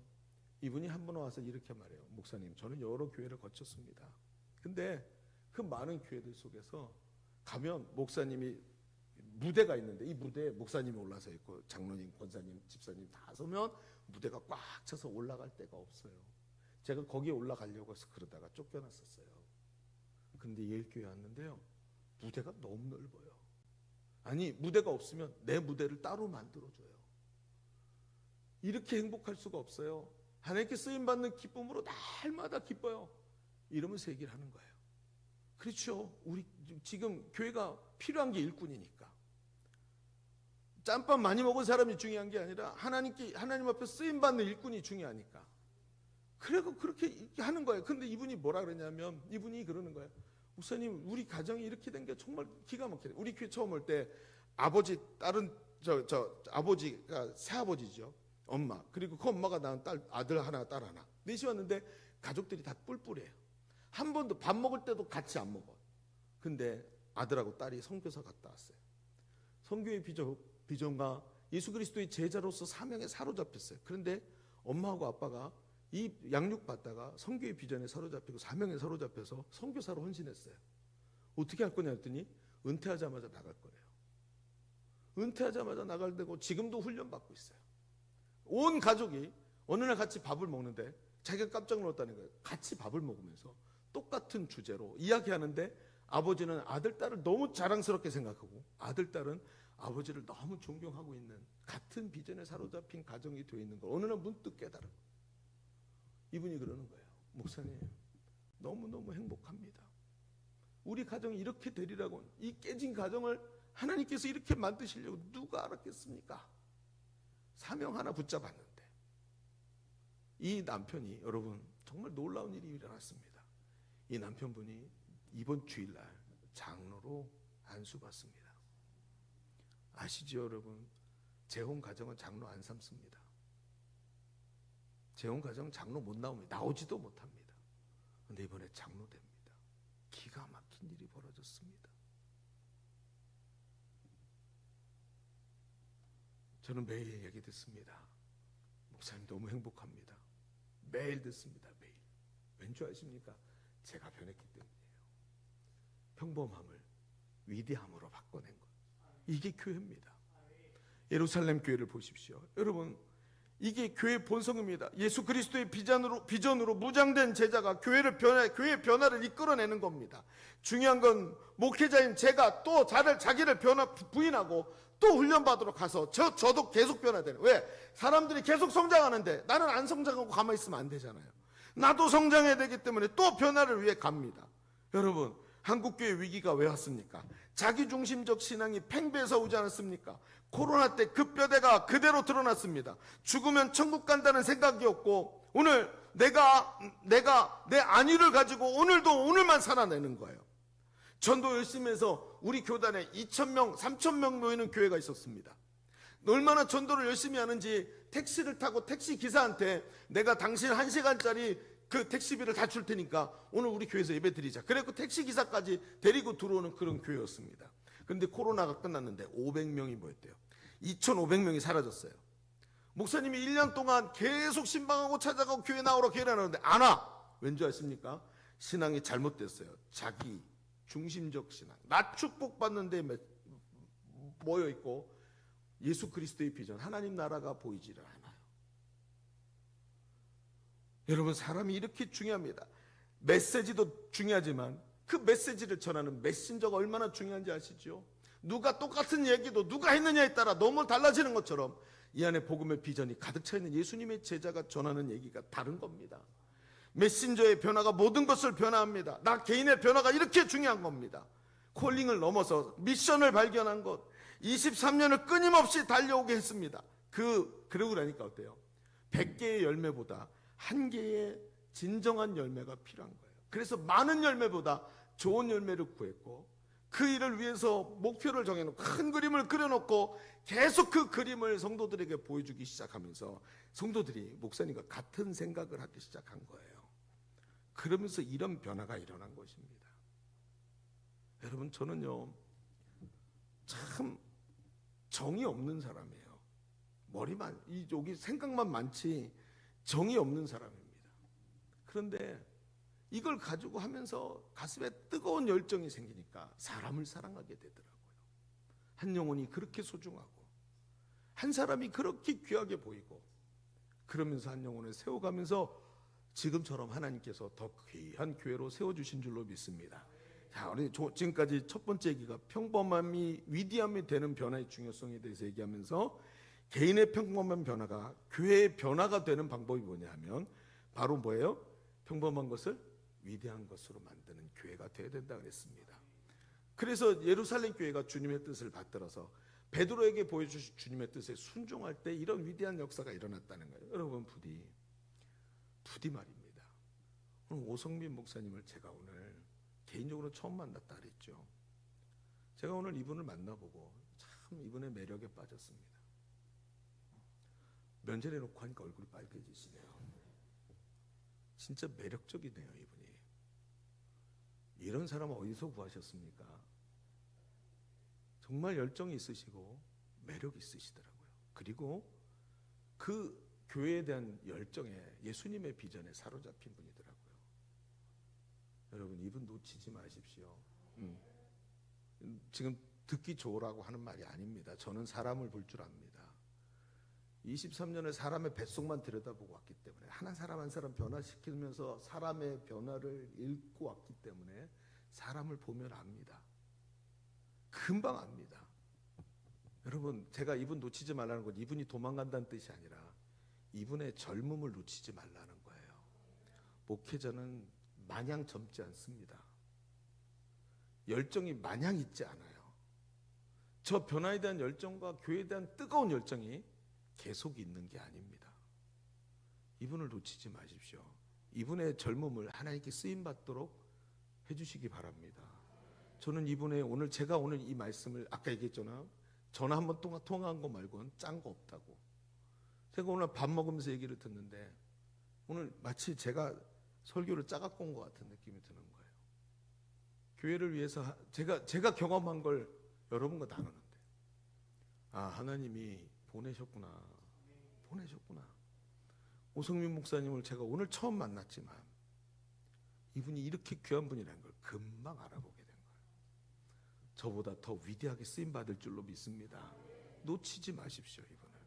이분이 한 번 와서 이렇게 말해요. 목사님, 저는 여러 교회를 거쳤습니다. 근데 그 많은 교회들 속에서 가면 목사님이 무대가 있는데 이 무대에 목사님이 올라서 있고 장로님, 권사님, 집사님 다 서면 무대가 꽉 차서 올라갈 데가 없어요. 제가 거기에 올라가려고 해서 그러다가 쫓겨났었어요. 근데 예일교회 왔는데요, 무대가 너무 넓어요. 아니, 무대가 없으면 내 무대를 따로 만들어줘요. 이렇게 행복할 수가 없어요. 하나님께 쓰임받는 기쁨으로 날마다 기뻐요. 이러면서 얘기를 하는 거예요. 그렇죠. 우리 지금 교회가 필요한 게 일꾼이니까. 짬밥 많이 먹은 사람이 중요한 게 아니라 하나님 앞에 쓰임받는 일꾼이 중요하니까. 그래서 그렇게 하는 거예요. 근데 이분이 뭐라 그러냐면, 이분이 그러는 거예요. 목사님, 우리 가정이 이렇게 된 게 정말 기가 막혀요. 우리 교회 처음 올 때 아버지, 아버지가 새아버지죠. 엄마, 그리고 그 엄마가 낳은 아들 하나, 딸 하나. 넷이 왔는데 가족들이 다 뿔뿔해요. 한 번도 밥 먹을 때도 같이 안 먹어. 근데 아들하고 딸이 선교사 갔다 왔어요. 선교의 비전과 예수 그리스도의 제자로서 사명에 사로잡혔어요. 그런데 엄마하고 아빠가 이 양육받다가 선교의 비전에 사로잡히고 사명에 사로잡혀서 선교사로 헌신했어요. 어떻게 할 거냐 했더니 은퇴하자마자 나갈 거래요. 은퇴하자마자 나갈 때고 지금도 훈련받고 있어요. 온 가족이 어느 날 같이 밥을 먹는데 자기가 깜짝 놀랐다는 거예요. 같이 밥을 먹으면서 똑같은 주제로 이야기하는데 아버지는 아들, 딸을 너무 자랑스럽게 생각하고 아들, 딸은 아버지를 너무 존경하고 있는 같은 비전에 사로잡힌 가정이 되어 있는 걸 어느 날 문득 깨달은 거예요. 이분이 그러는 거예요. 목사님, 너무너무 행복합니다. 우리 가정이 이렇게 되리라고, 이 깨진 가정을 하나님께서 이렇게 만드시려고 누가 알았겠습니까? 사명 하나 붙잡았는데. 이 남편이, 여러분, 정말 놀라운 일이 일어났습니다. 이 남편분이 이번 주일날 장로로 안수받습니다. 아시죠, 여러분? 재혼 가정은 장로 안 삼습니다. 재혼 가정 장로 못 나옵니다. 나오지도 못합니다. 그런데 이번에 장로 됩니다. 기가 막힌 일이 벌어졌습니다. 저는 매일 얘기 듣습니다. 목사님 너무 행복합니다. 매일 듣습니다. 매일. 왠지 아십니까? 제가 변했기 때문이에요. 평범함을 위대함으로 바꿔낸 것. 이게 교회입니다. 예루살렘 교회를 보십시오. 여러분, 이게 교회의 본성입니다. 예수 그리스도의 비전으로 무장된 제자가 교회의 변화를 이끌어내는 겁니다. 중요한 건 목회자인 제가 또 자기를 부인하고 또 훈련받으러 가서 저도 계속 변화되는. 왜? 사람들이 계속 성장하는데 나는 안 성장하고 가만히 있으면 안 되잖아요. 나도 성장해야 되기 때문에 또 변화를 위해 갑니다. 여러분, 한국교회 위기가 왜 왔습니까? 자기중심적 신앙이 팽배해서 오지 않았습니까? 코로나 때 그 뼈대가 그대로 드러났습니다. 죽으면 천국 간다는 생각이었고, 오늘 내가 내 안위를 가지고 오늘만 살아내는 거예요. 전도 열심히 해서 우리 교단에 2,000명, 3,000명 모이는 교회가 있었습니다. 얼마나 전도를 열심히 하는지 택시를 타고 택시 기사한테 내가 당신 1시간짜리 그 택시비를 다 줄 테니까 오늘 우리 교회에서 예배 드리자. 그래서 택시 기사까지 데리고 들어오는 그런 교회였습니다. 그런데 코로나가 끝났는데 500명이 모였대요. 2,500명이 사라졌어요. 목사님이 1년 동안 계속 신방하고 찾아가고 교회 나오라 나오는데 안 와. 왠지 아십니까? 신앙이 잘못됐어요. 자기 중심적 신앙. 나 축복받는데 모여있고 예수 그리스도의 비전, 하나님 나라가 보이지를 않아요. 여러분, 사람이 이렇게 중요합니다. 메시지도 중요하지만 그 메시지를 전하는 메신저가 얼마나 중요한지 아시죠? 누가 똑같은 얘기도 누가 했느냐에 따라 너무 달라지는 것처럼 이 안에 복음의 비전이 가득 차 있는 예수님의 제자가 전하는 얘기가 다른 겁니다. 메신저의 변화가 모든 것을 변화합니다. 나 개인의 변화가 이렇게 중요한 겁니다. 콜링을 넘어서 미션을 발견한 것, 23년을 끊임없이 달려오게 했습니다. 그러고 나니까 어때요? 100개의 열매보다 1개의 진정한 열매가 필요한 거예요. 그래서 많은 열매보다 좋은 열매를 구했고, 그 일을 위해서 목표를 정해놓고 큰 그림을 그려놓고 계속 그 그림을 성도들에게 보여주기 시작하면서 성도들이 목사님과 같은 생각을 하기 시작한 거예요. 그러면서 이런 변화가 일어난 것입니다. 여러분, 저는요 참 정이 없는 사람이에요. 여기 생각만 많지 정이 없는 사람입니다. 그런데 이걸 가지고 하면서 가슴에 뜨거운 열정이 생기니까 사람을 사랑하게 되더라고요. 한 영혼이 그렇게 소중하고 한 사람이 그렇게 귀하게 보이고, 그러면서 한 영혼을 세워가면서 지금처럼 하나님께서 더 귀한 교회로 세워주신 줄로 믿습니다. 자, 우리 지금까지 첫 번째 얘기가 평범함이 위대함이 되는 변화의 중요성에 대해서 얘기하면서, 개인의 평범한 변화가 교회의 변화가 되는 방법이 뭐냐 하면 바로 뭐예요? 평범한 것을 위대한 것으로 만드는 교회가 되어야 된다 그랬습니다. 그래서 예루살렘 교회가 주님의 뜻을 받들어서 베드로에게 보여주신 주님의 뜻에 순종할 때 이런 위대한 역사가 일어났다는 거예요. 여러분, 부디 말입니다. 오늘 오성민 목사님을 제가 오늘 개인적으로 처음 만났다 그랬죠. 제가 오늘 이분을 만나보고 참 이분의 매력에 빠졌습니다. 면전해놓고 하니까 얼굴이 빨개지시네요. 진짜 매력적이네요, 이분이. 이런 사람은 어디서 구하셨습니까? 정말 열정이 있으시고 매력이 있으시더라고요. 그리고 그 교회에 대한 열정에, 예수님의 비전에 사로잡힌 분이더라고요. 여러분, 이분 놓치지 마십시오. 지금 듣기 좋으라고 하는 말이 아닙니다. 저는 사람을 볼 줄 압니다. 23년을 사람의 뱃속만 들여다보고 왔기 때문에, 한 사람 한 사람 변화시키면서 사람의 변화를 읽고 왔기 때문에 사람을 보면 압니다. 금방 압니다. 여러분, 제가 이분 놓치지 말라는 건 이분이 도망간다는 뜻이 아니라 이분의 젊음을 놓치지 말라는 거예요. 목회자는 마냥 젊지 않습니다. 열정이 마냥 있지 않아요. 저 변화에 대한 열정과 교회에 대한 뜨거운 열정이 계속 있는 게 아닙니다. 이분을 놓치지 마십시오. 이분의 젊음을 하나님께 쓰임받도록 해주시기 바랍니다. 저는 이분의 제가 오늘 이 말씀을 아까 얘기했잖아요. 전화 한번 통화한 거 말고는 짠 거 없다고. 제가 오늘 밥 먹으면서 얘기를 듣는데 오늘 마치 제가 설교를 짜갖고 온 것 같은 느낌이 드는 거예요. 교회를 위해서 제가 경험한 걸 여러분과 나누는데, 하나님이 보내셨구나. 오성민 목사님을 제가 오늘 처음 만났지만 이분이 이렇게 귀한 분이라는 걸 금방 알아보게 된 거예요. 저보다 더 위대하게 쓰임받을 줄로 믿습니다. 놓치지 마십시오, 이분을.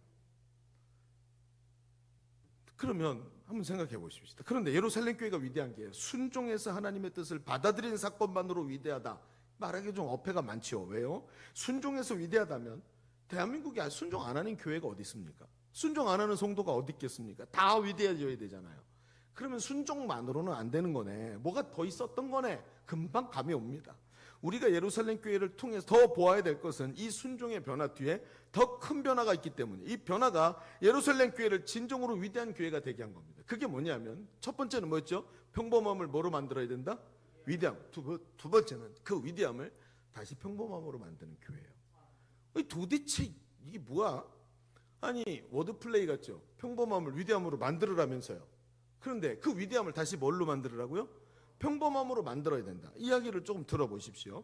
그러면 한번 생각해 보십시다. 그런데 예루살렘 교회가 위대한 게 순종해서 하나님의 뜻을 받아들이는 사건만으로 위대하다. 말하기 좀 어폐가 많죠. 왜요? 순종해서 위대하다면 대한민국에 순종 안 하는 교회가 어디 있습니까? 순종 안 하는 성도가 어디 있겠습니까? 다 위대해져야 되잖아요. 그러면 순종만으로는 안 되는 거네. 뭐가 더 있었던 거네. 금방 감이 옵니다. 우리가 예루살렘 교회를 통해서 더 보아야 될 것은 이 순종의 변화 뒤에 더 큰 변화가 있기 때문에 이 변화가 예루살렘 교회를 진정으로 위대한 교회가 되게 한 겁니다. 그게 뭐냐면 첫 번째는 뭐였죠? 평범함을 뭐로 만들어야 된다? 위대함. 두 번째는 그 위대함을 다시 평범함으로 만드는 교회예요. 도대체 이게 뭐야? 아니 워드플레이 같죠? 평범함을 위대함으로 만들으라면서요. 그런데 그 위대함을 다시 뭘로 만들으라고요? 평범함으로 만들어야 된다. 이야기를 조금 들어보십시오.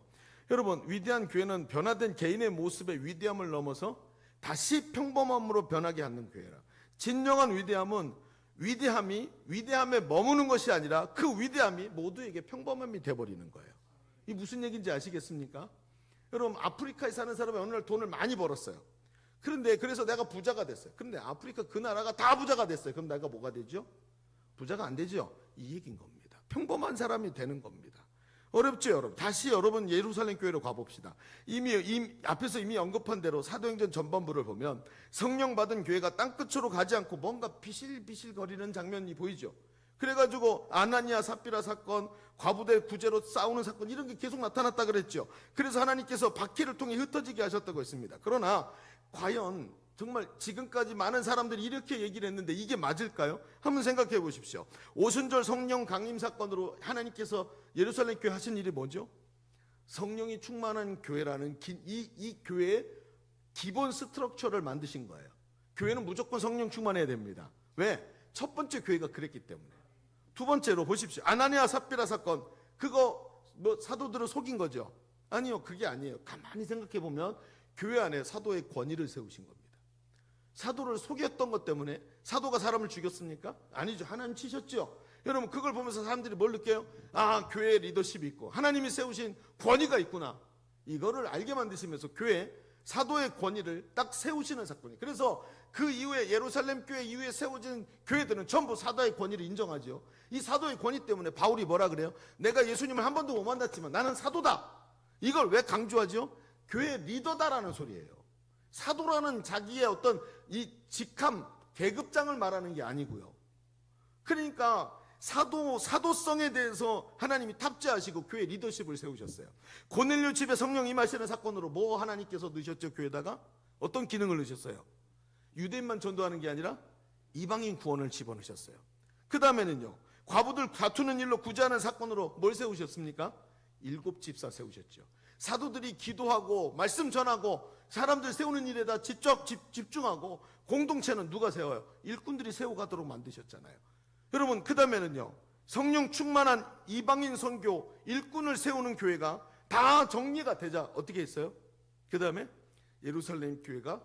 여러분, 위대한 교회는 변화된 개인의 모습의 위대함을 넘어서 다시 평범함으로 변하게 하는 교회라. 진정한 위대함은 위대함에 머무는 것이 아니라 그 위대함이 모두에게 평범함이 돼버리는 거예요. 이 무슨 얘기인지 아시겠습니까? 여러분, 아프리카에 사는 사람이 어느 날 돈을 많이 벌었어요. 그래서 내가 부자가 됐어요. 그런데 아프리카 그 나라가 다 부자가 됐어요. 그럼 내가 뭐가 되죠? 부자가 안 되죠? 이 얘기인 겁니다. 평범한 사람이 되는 겁니다. 어렵죠, 여러분? 다시 여러분 예루살렘 교회로 가봅시다. 앞에서 이미 언급한 대로 사도행전 전반부를 보면 성령 받은 교회가 땅끝으로 가지 않고 뭔가 비실비실 거리는 장면이 보이죠. 그래가지고 아나니아 삽비라 사건, 과부대 구제로 싸우는 사건 이런 게 계속 나타났다 그랬죠. 그래서 하나님께서 바퀴를 통해 흩어지게 하셨다고 했습니다. 그러나 과연 정말 지금까지 많은 사람들이 이렇게 얘기를 했는데 이게 맞을까요? 한번 생각해 보십시오. 오순절 성령 강림 사건으로 하나님께서 예루살렘 교회 하신 일이 뭐죠? 성령이 충만한 교회라는 이 교회의 기본 스트럭처를 만드신 거예요. 교회는 무조건 성령 충만해야 됩니다. 왜? 첫 번째 교회가 그랬기 때문에. 두 번째로 보십시오. 아나니아 삽비라 사건, 그거 사도들을 속인 거죠? 아니요, 그게 아니에요. 가만히 생각해 보면 교회 안에 사도의 권위를 세우신 겁니다. 사도를 속였던 것 때문에 사도가 사람을 죽였습니까? 아니죠. 하나님 치셨죠. 여러분, 그걸 보면서 사람들이 뭘 느껴요? 아, 교회에 리더십이 있고 하나님이 세우신 권위가 있구나. 이거를 알게 만드시면서 교회 사도의 권위를 딱 세우시는 사건이에요. 그래서 그 이후에 예루살렘 교회 이후에 세워진 교회들은 전부 사도의 권위를 인정하죠. 이 사도의 권위 때문에 바울이 뭐라 그래요? 내가 예수님을 한 번도 못 만났지만 나는 사도다. 이걸 왜 강조하죠? 교회 리더다라는 소리예요. 사도라는 자기의 어떤 이 직함, 계급장을 말하는 게 아니고요. 그러니까 사도성에 대해서 하나님이 탑재하시고 교회 리더십을 세우셨어요. 고넬료 집에 성령 임하시는 사건으로 뭐 하나님께서 넣으셨죠? 교회에다가 어떤 기능을 넣으셨어요? 유대인만 전도하는 게 아니라 이방인 구원을 집어넣으셨어요. 그 다음에는요, 과부들 다투는 일로 구제하는 사건으로 뭘 세우셨습니까? 7집사 세우셨죠. 사도들이 기도하고 말씀 전하고 사람들 세우는 일에다 집중하고 공동체는 누가 세워요? 일꾼들이 세워가도록 만드셨잖아요. 여러분, 그 다음에는요, 성령 충만한 이방인 선교 일꾼을 세우는 교회가 다 정리가 되자 어떻게 했어요? 그 다음에 예루살렘 교회가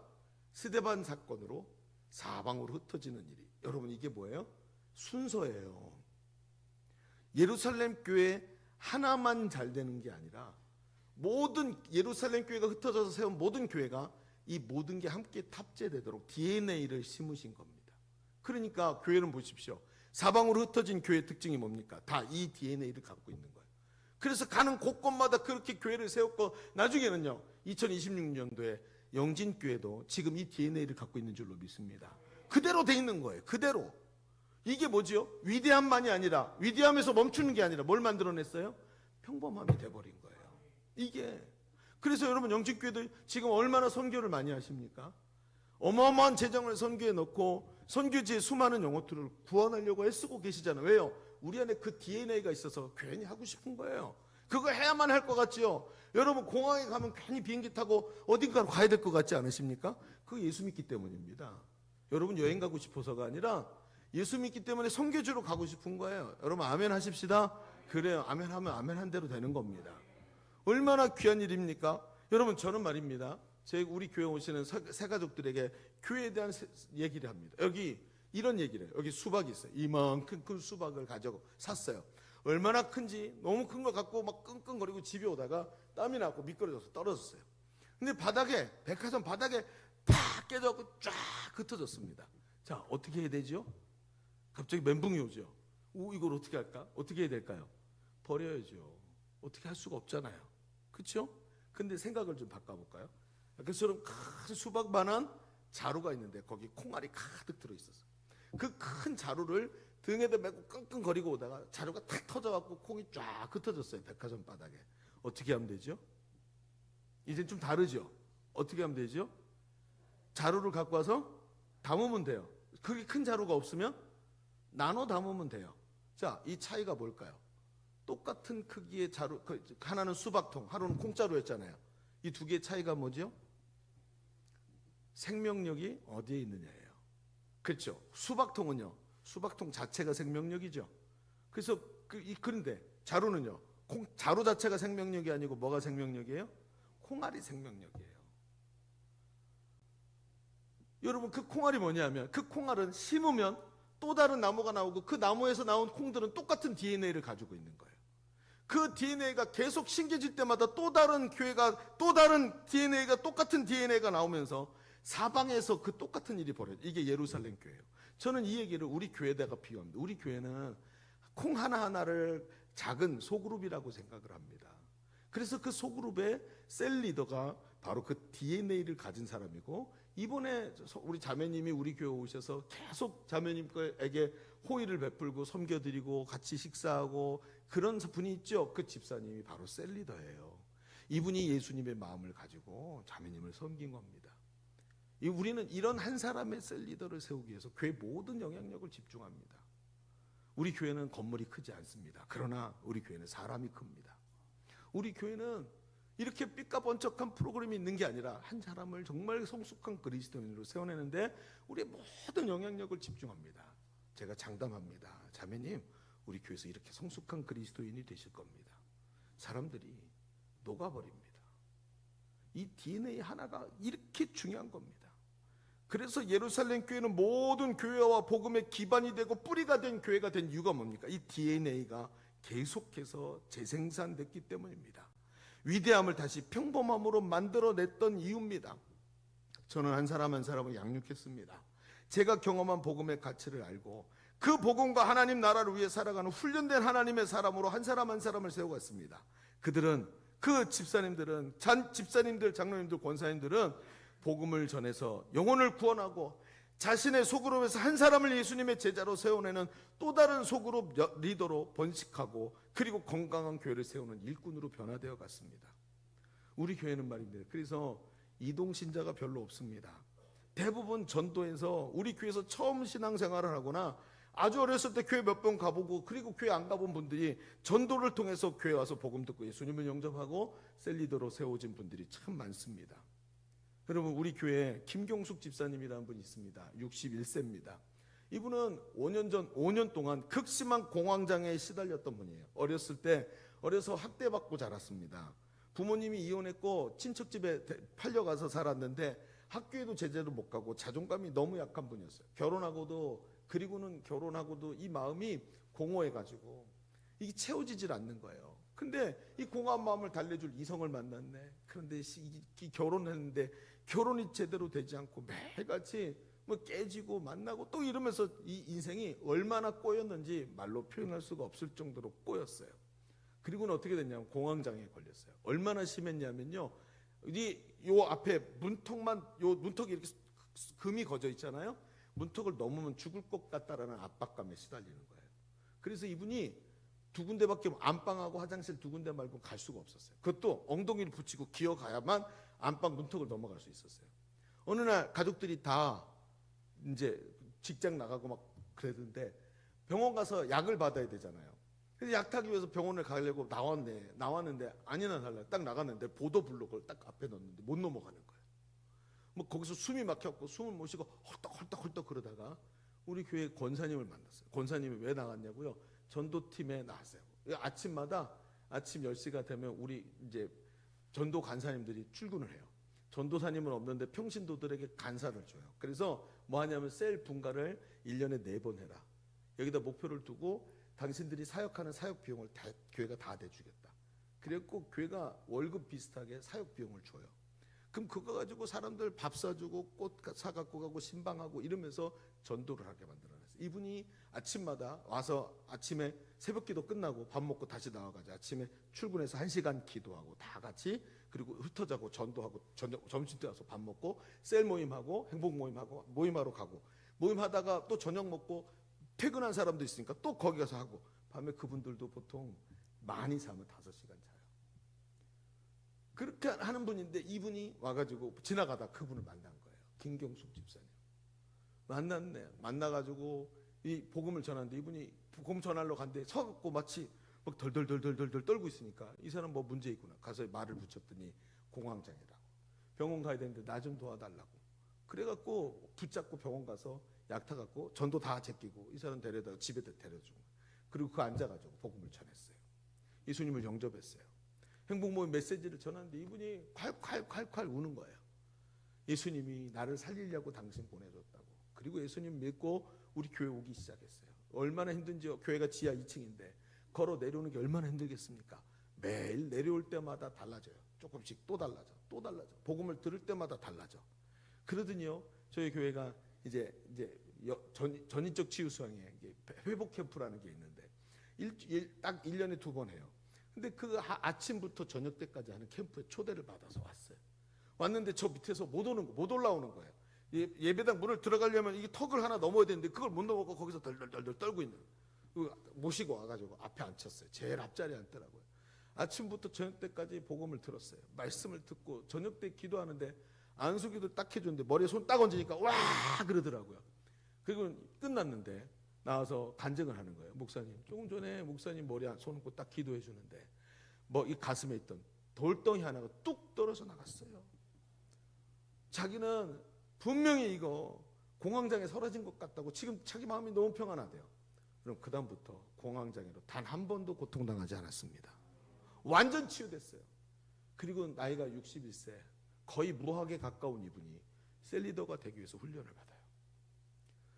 스데반 사건으로 사방으로 흩어지는 일이, 여러분 이게 뭐예요? 순서예요. 예루살렘 교회 하나만 잘 되는 게 아니라 모든 예루살렘 교회가 흩어져서 세운 모든 교회가 이 모든 게 함께 탑재되도록 DNA를 심으신 겁니다. 그러니까 교회는 보십시오. 사방으로 흩어진 교회의 특징이 뭡니까? 다 이 DNA를 갖고 있는 거예요. 그래서 가는 곳곳마다 그렇게 교회를 세웠고 나중에는요, 2026년도에 영진교회도 지금 이 DNA를 갖고 있는 줄로 믿습니다. 그대로 돼 있는 거예요. 그대로. 이게 뭐죠? 위대함만이 아니라, 위대함에서 멈추는 게 아니라 뭘 만들어냈어요? 평범함이 돼버린 거예요. 이게. 그래서 여러분, 영진교회도 지금 얼마나 선교를 많이 하십니까? 어마어마한 재정을 선교에 넣고 선교지의 수많은 영혼들을 구원하려고 애쓰고 계시잖아요. 왜요? 우리 안에 그 DNA가 있어서 괜히 하고 싶은 거예요. 그거 해야만 할 것 같지요. 여러분, 공항에 가면 괜히 비행기 타고 어딘가로 가야 될 것 같지 않으십니까? 그거 예수 믿기 때문입니다. 여러분, 여행 가고 싶어서가 아니라 예수 믿기 때문에 선교지로 가고 싶은 거예요. 여러분, 아멘 하십시다. 그래요. 아멘 하면 아멘 한 대로 되는 겁니다. 얼마나 귀한 일입니까? 여러분, 저는 말입니다, 우리 교회 오시는 새가족들에게 교회에 대한 얘기를 합니다. 여기 이런 얘기를 해요. 여기 수박이 있어요. 이만큼 큰 수박을 가지고 샀어요. 얼마나 큰지, 너무 큰 걸 갖고 막 끙끙거리고 집에 오다가 땀이 나고 미끄러져서 떨어졌어요. 근데 백화점 바닥에 팍 깨져갖고 쫙 흩어졌습니다. 자, 어떻게 해야 되죠? 갑자기 멘붕이 오죠. 이걸 어떻게 할까? 어떻게 해야 될까요? 버려야죠. 어떻게 할 수가 없잖아요. 그렇죠? 근데 생각을 좀 바꿔볼까요? 그처럼 큰 수박만한 자루가 있는데 거기 콩알이 가득 들어있었어요. 그 큰 자루를 등에다 메고 끙끙거리고 오다가 자루가 탁 터져갖고 콩이 쫙 흩어졌어요. 백화점 바닥에. 어떻게 하면 되죠? 이젠 좀 다르죠? 어떻게 하면 되죠? 자루를 갖고 와서 담으면 돼요. 그게 큰 자루가 없으면 나눠 담으면 돼요. 자, 이 차이가 뭘까요? 똑같은 크기의 자루, 하나는 수박통, 하나는 콩자루였잖아요. 이 두 개의 차이가 뭐죠? 생명력이 어디에 있느냐예요. 그렇죠? 수박통은요, 수박통 자체가 생명력이죠. 그래서 그런데 자루는요, 자루 자체가 생명력이 아니고 뭐가 생명력이에요? 콩알이 생명력이에요. 여러분, 그 콩알이 뭐냐면, 그 콩알은 심으면 또 다른 나무가 나오고 그 나무에서 나온 콩들은 똑같은 DNA를 가지고 있는 거예요. 그 DNA가 계속 심겨질 때마다 또 다른 교회가, 또 다른 DNA가, 똑같은 DNA가 나오면서 사방에서 그 똑같은 일이 벌어져요. 이게 예루살렘 교회예요. 저는 이 얘기를 우리 교회에다가 비유합니다. 우리 교회는 콩 하나하나를 작은 소그룹이라고 생각을 합니다. 그래서 그 소그룹의 셀 리더가 바로 그 DNA를 가진 사람이고, 이번에 우리 자매님이 우리 교회 오셔서 계속 자매님에게 호의를 베풀고 섬겨드리고 같이 식사하고 그런 분이 있죠. 그 집사님이 바로 셀 리더예요. 이분이 예수님의 마음을 가지고 자매님을 섬긴 겁니다. 우리는 이런 한 사람의 셀 리더를 세우기 위해서 교회 모든 영향력을 집중합니다. 우리 교회는 건물이 크지 않습니다. 그러나 우리 교회는 사람이 큽니다. 우리 교회는 이렇게 삐까번쩍한 프로그램이 있는 게 아니라 한 사람을 정말 성숙한 그리스도인으로 세워내는데 우리의 모든 영향력을 집중합니다. 제가 장담합니다. 자매님, 우리 교회에서 이렇게 성숙한 그리스도인이 되실 겁니다. 사람들이 녹아버립니다. 이 DNA 하나가 이렇게 중요한 겁니다. 그래서 예루살렘 교회는 모든 교회와 복음의 기반이 되고 뿌리가 된 교회가 된 이유가 뭡니까? 이 DNA가 계속해서 재생산됐기 때문입니다. 위대함을 다시 평범함으로 만들어냈던 이유입니다. 저는 한 사람 한 사람을 양육했습니다. 제가 경험한 복음의 가치를 알고 그 복음과 하나님 나라를 위해 살아가는 훈련된 하나님의 사람으로 한 사람 한 사람을 세워갔습니다. 그들은, 그 집사님들은, 집사님들, 장로님들, 권사님들은 복음을 전해서 영혼을 구원하고 자신의 소그룹에서 한 사람을 예수님의 제자로 세워내는 또 다른 소그룹 리더로 번식하고 그리고 건강한 교회를 세우는 일꾼으로 변화되어 갔습니다. 우리 교회는 말입니다. 그래서 이동신자가 별로 없습니다. 대부분 전도에서, 우리 교회에서 처음 신앙생활을 하거나 아주 어렸을 때 교회 몇 번 가보고 그리고 교회 안 가본 분들이 전도를 통해서 교회 와서 복음 듣고 예수님을 영접하고 셀리더로 세워진 분들이 참 많습니다. 여러분, 우리 교회에 김경숙 집사님이라는 분이 있습니다. 61세입니다. 이분은 5년 동안 극심한 공황장애에 시달렸던 분이에요. 어려서 학대받고 자랐습니다. 부모님이 이혼했고 친척집에 팔려가서 살았는데 학교에도 제대로 못 가고 자존감이 너무 약한 분이었어요. 결혼하고도 이 마음이 공허해가지고 이게 채워지질 않는 거예요. 근데 이 공허한 마음을 달래줄 이성을 만났네. 그런데 결혼했는데 결혼이 제대로 되지 않고 매일같이 뭐 깨지고 만나고 또 이러면서 이 인생이 얼마나 꼬였는지 말로 표현할 수가 없을 정도로 꼬였어요. 그리고는 어떻게 됐냐면 공황장애에 걸렸어요. 얼마나 심했냐면요, 요 앞에 문턱이 이렇게 금이 거져 있잖아요. 문턱을 넘으면 죽을 것 같다라는 압박감에 시달리는 거예요. 그래서 이분이 두 군데밖에, 안방하고 화장실 두 군데 말고 갈 수가 없었어요. 그것도 엉덩이를 붙이고 기어가야만 안방 문턱을 넘어갈 수 있었어요. 어느 날 가족들이 다 이제 직장 나가고 막 그랬는데 병원 가서 약을 받아야 되잖아요. 그래서 약 타기 위해서 병원을 가려고 나왔는데 아니나 달라 딱 나갔는데 보도 블록을 딱 앞에 넣었는데 못 넘어가는 거예요. 뭐 거기서 숨이 막혔고 숨을 못 쉬고 헐떡헐떡 그러다가 우리 교회 권사님을 만났어요. 권사님이 왜 나갔냐고요? 전도팀에 나왔어요. 아침마다 아침 10시가 되면 우리 이제 전도 간사님들이 출근을 해요. 전도사님은 없는데 평신도들에게 간사를 줘요. 그래서 뭐 하냐면 셀 분가를 1년에 4번 해라. 여기다 목표를 두고 당신들이 사역하는 사역 비용을 교회가 다 대주겠다. 그랬고 교회가 월급 비슷하게 사역 비용을 줘요. 그럼 그거 가지고 사람들 밥 사주고 꽃 사갖고 가고 신방하고 이러면서 전도를 하게 만들어놨어요. 이분이 아침마다 와서 아침에 새벽기도 끝나고 밥 먹고 다시 나와가지고 아침에 출근해서 1시간 기도하고 다 같이, 그리고 흩어자고 전도하고 점심때 와서 밥 먹고 셀 모임하고 행복 모임하고 모임하러 가고 모임하다가 또 저녁 먹고 퇴근한 사람도 있으니까 또 거기 가서 하고, 밤에 그분들도 보통 많이 자면 5시간 자요. 그렇게 하는 분인데 이분이 와가지고 지나가다 그분을 만난 거예요. 김경숙 집사님. 만났네. 만나가지고 이 복음을 전하는데, 이분이 복음 전하러 간데 서갖고 마치 막 덜덜덜덜덜 떨고 있으니까 이 사람 뭐 문제 있구나. 가서 말을 붙였더니 공황장애라고. 병원 가야 되는데 나 좀 도와달라고. 그래갖고 붙잡고 병원 가서 약 타갖고 전도 다 제끼고 이 사람 데려다 집에다 데려주고, 그리고 그 앉아가지고 복음을 전했어요. 예수님을 영접했어요. 행복모임 메시지를 전하는데 이분이 콸콸콸콸 우는 거예요. 예수님이 나를 살리려고 당신 보내줬다고. 그리고 예수님 믿고 우리 교회 오기 시작했어요. 얼마나 힘든지요. 교회가 지하 2층인데 걸어 내려오는 게 얼마나 힘들겠습니까? 매일 내려올 때마다 달라져요. 조금씩 또 달라져, 또 달라져. 복음을 들을 때마다 달라져. 그러더니요, 저희 교회가 이제 전인적 치유 수양회 회복 캠프라는 게 있는데 딱 1년에 2번 해요. 근데 그 아침부터 저녁 때까지 하는 캠프에 초대를 받아서 왔어요. 왔는데 저 밑에서 못 올라오는 거예요. 예배당 문을 들어가려면 이게 턱을 하나 넘어야 되는데 그걸 못 넘어가고 거기서 덜덜덜 떨고 있는 거예요. 모시고 와가지고 앞에 앉혔어요. 제일 앞자리에 앉더라고요. 아침부터 저녁 때까지 복음을 들었어요. 말씀을 듣고 저녁 때 기도하는데 안수기도 딱 해줬는데 머리에 손 딱 얹으니까 와 그러더라고요. 그리고 끝났는데 나와서 간증을 하는 거예요. 목사님, 조금 전에 목사님 머리에 손 얹고 딱 기도해 주는데 뭐 이 가슴에 있던 돌덩이 하나가 뚝 떨어져 나갔어요. 자기는 분명히 이거 공황장애 사라진 것 같다고 지금 자기 마음이 너무 평안하대요. 그럼 그 다음부터 공황장애로 단 한 번도 고통당하지 않았습니다. 완전 치유됐어요. 그리고 나이가 61세, 거의 무학에 가까운 이분이 셀리더가 되기 위해서 훈련을 받아요.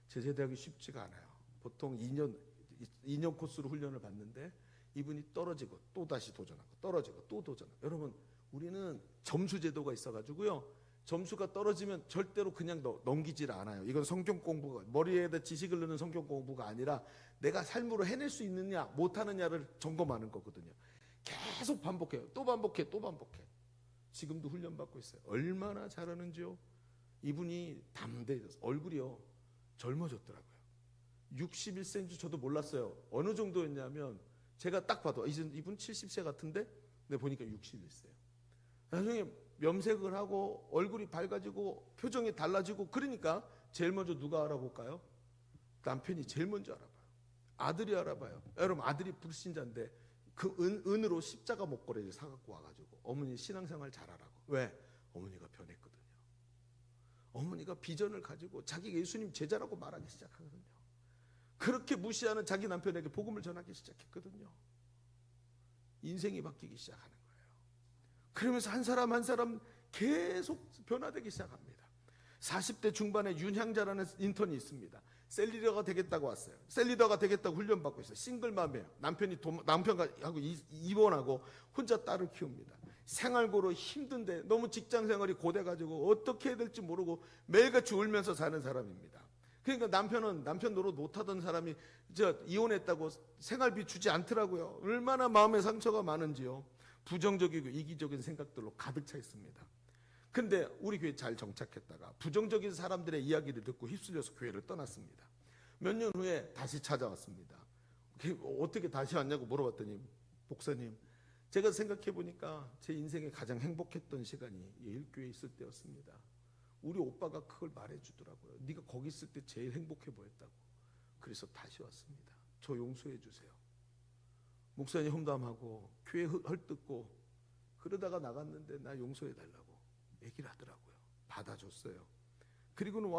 제자되기 쉽지가 않아요. 보통 2년 코스로 훈련을 받는데 이분이 떨어지고 또 다시 도전하고 떨어지고 또 도전하고. 여러분, 우리는 점수 제도가 있어가지고요, 점수가 떨어지면 절대로 그냥 넘기질 않아요. 이건 성경 공부가, 머리에다 지식을 넣는 성경 공부가 아니라 내가 삶으로 해낼 수 있느냐 못하느냐를 점검하는 거거든요. 계속 반복해요. 또 반복해, 또 반복해. 지금도 훈련받고 있어요. 얼마나 잘하는지요. 이분이 담대해졌어요. 얼굴이요 젊어졌더라고요. 61세인 줄 저도 몰랐어요. 어느 정도였냐면 제가 딱 봐도 이분 70세 같은데 근데 보니까 61세예요. 나중에 염색을 하고 얼굴이 밝아지고 표정이 달라지고, 그러니까 제일 먼저 누가 알아볼까요? 남편이 제일 먼저 알아봐요. 아들이 알아봐요. 여러분, 아들이 불신자인데 그 은으로 십자가 목걸이를 사갖고 와가지고 어머니 신앙생활 잘하라고. 왜? 어머니가 변했거든요. 어머니가 비전을 가지고 자기가 예수님 제자라고 말하기 시작하거든요. 그렇게 무시하는 자기 남편에게 복음을 전하기 시작했거든요. 인생이 바뀌기 시작하는 거예요. 그러면서 한 사람 한 사람 계속 변화되기 시작합니다. 40대 중반에 윤향자라는 인턴이 있습니다. 셀리더가 되겠다고 왔어요. 셀리더가 되겠다고 훈련받고 있어요. 싱글맘이에요. 남편하고 이혼하고 혼자 딸을 키웁니다. 생활고로 힘든데 너무 직장생활이 고돼가지고 어떻게 해야 될지 모르고 매일같이 울면서 사는 사람입니다. 그러니까 남편 노릇 못하던 사람이 이혼했다고 생활비 주지 않더라고요. 얼마나 마음의 상처가 많은지요. 부정적이고 이기적인 생각들로 가득 차 있습니다. 근데 우리 교회 잘 정착했다가 부정적인 사람들의 이야기를 듣고 휩쓸려서 교회를 떠났습니다. 몇 년 후에 다시 찾아왔습니다. 어떻게 다시 왔냐고 물어봤더니, 목사님, 제가 생각해 보니까 제 인생에 가장 행복했던 시간이 예일교회에 있을 때였습니다. 우리 오빠가 그걸 말해주더라고요. 네가 거기 있을 때 제일 행복해 보였다고. 그래서 다시 왔습니다. 저 용서해 주세요. 목사님 험담하고 교회 헐뜯고 그러다가 나갔는데 나 용서해 달라고 얘기를 하더라고요. 받아줬어요. 그리고는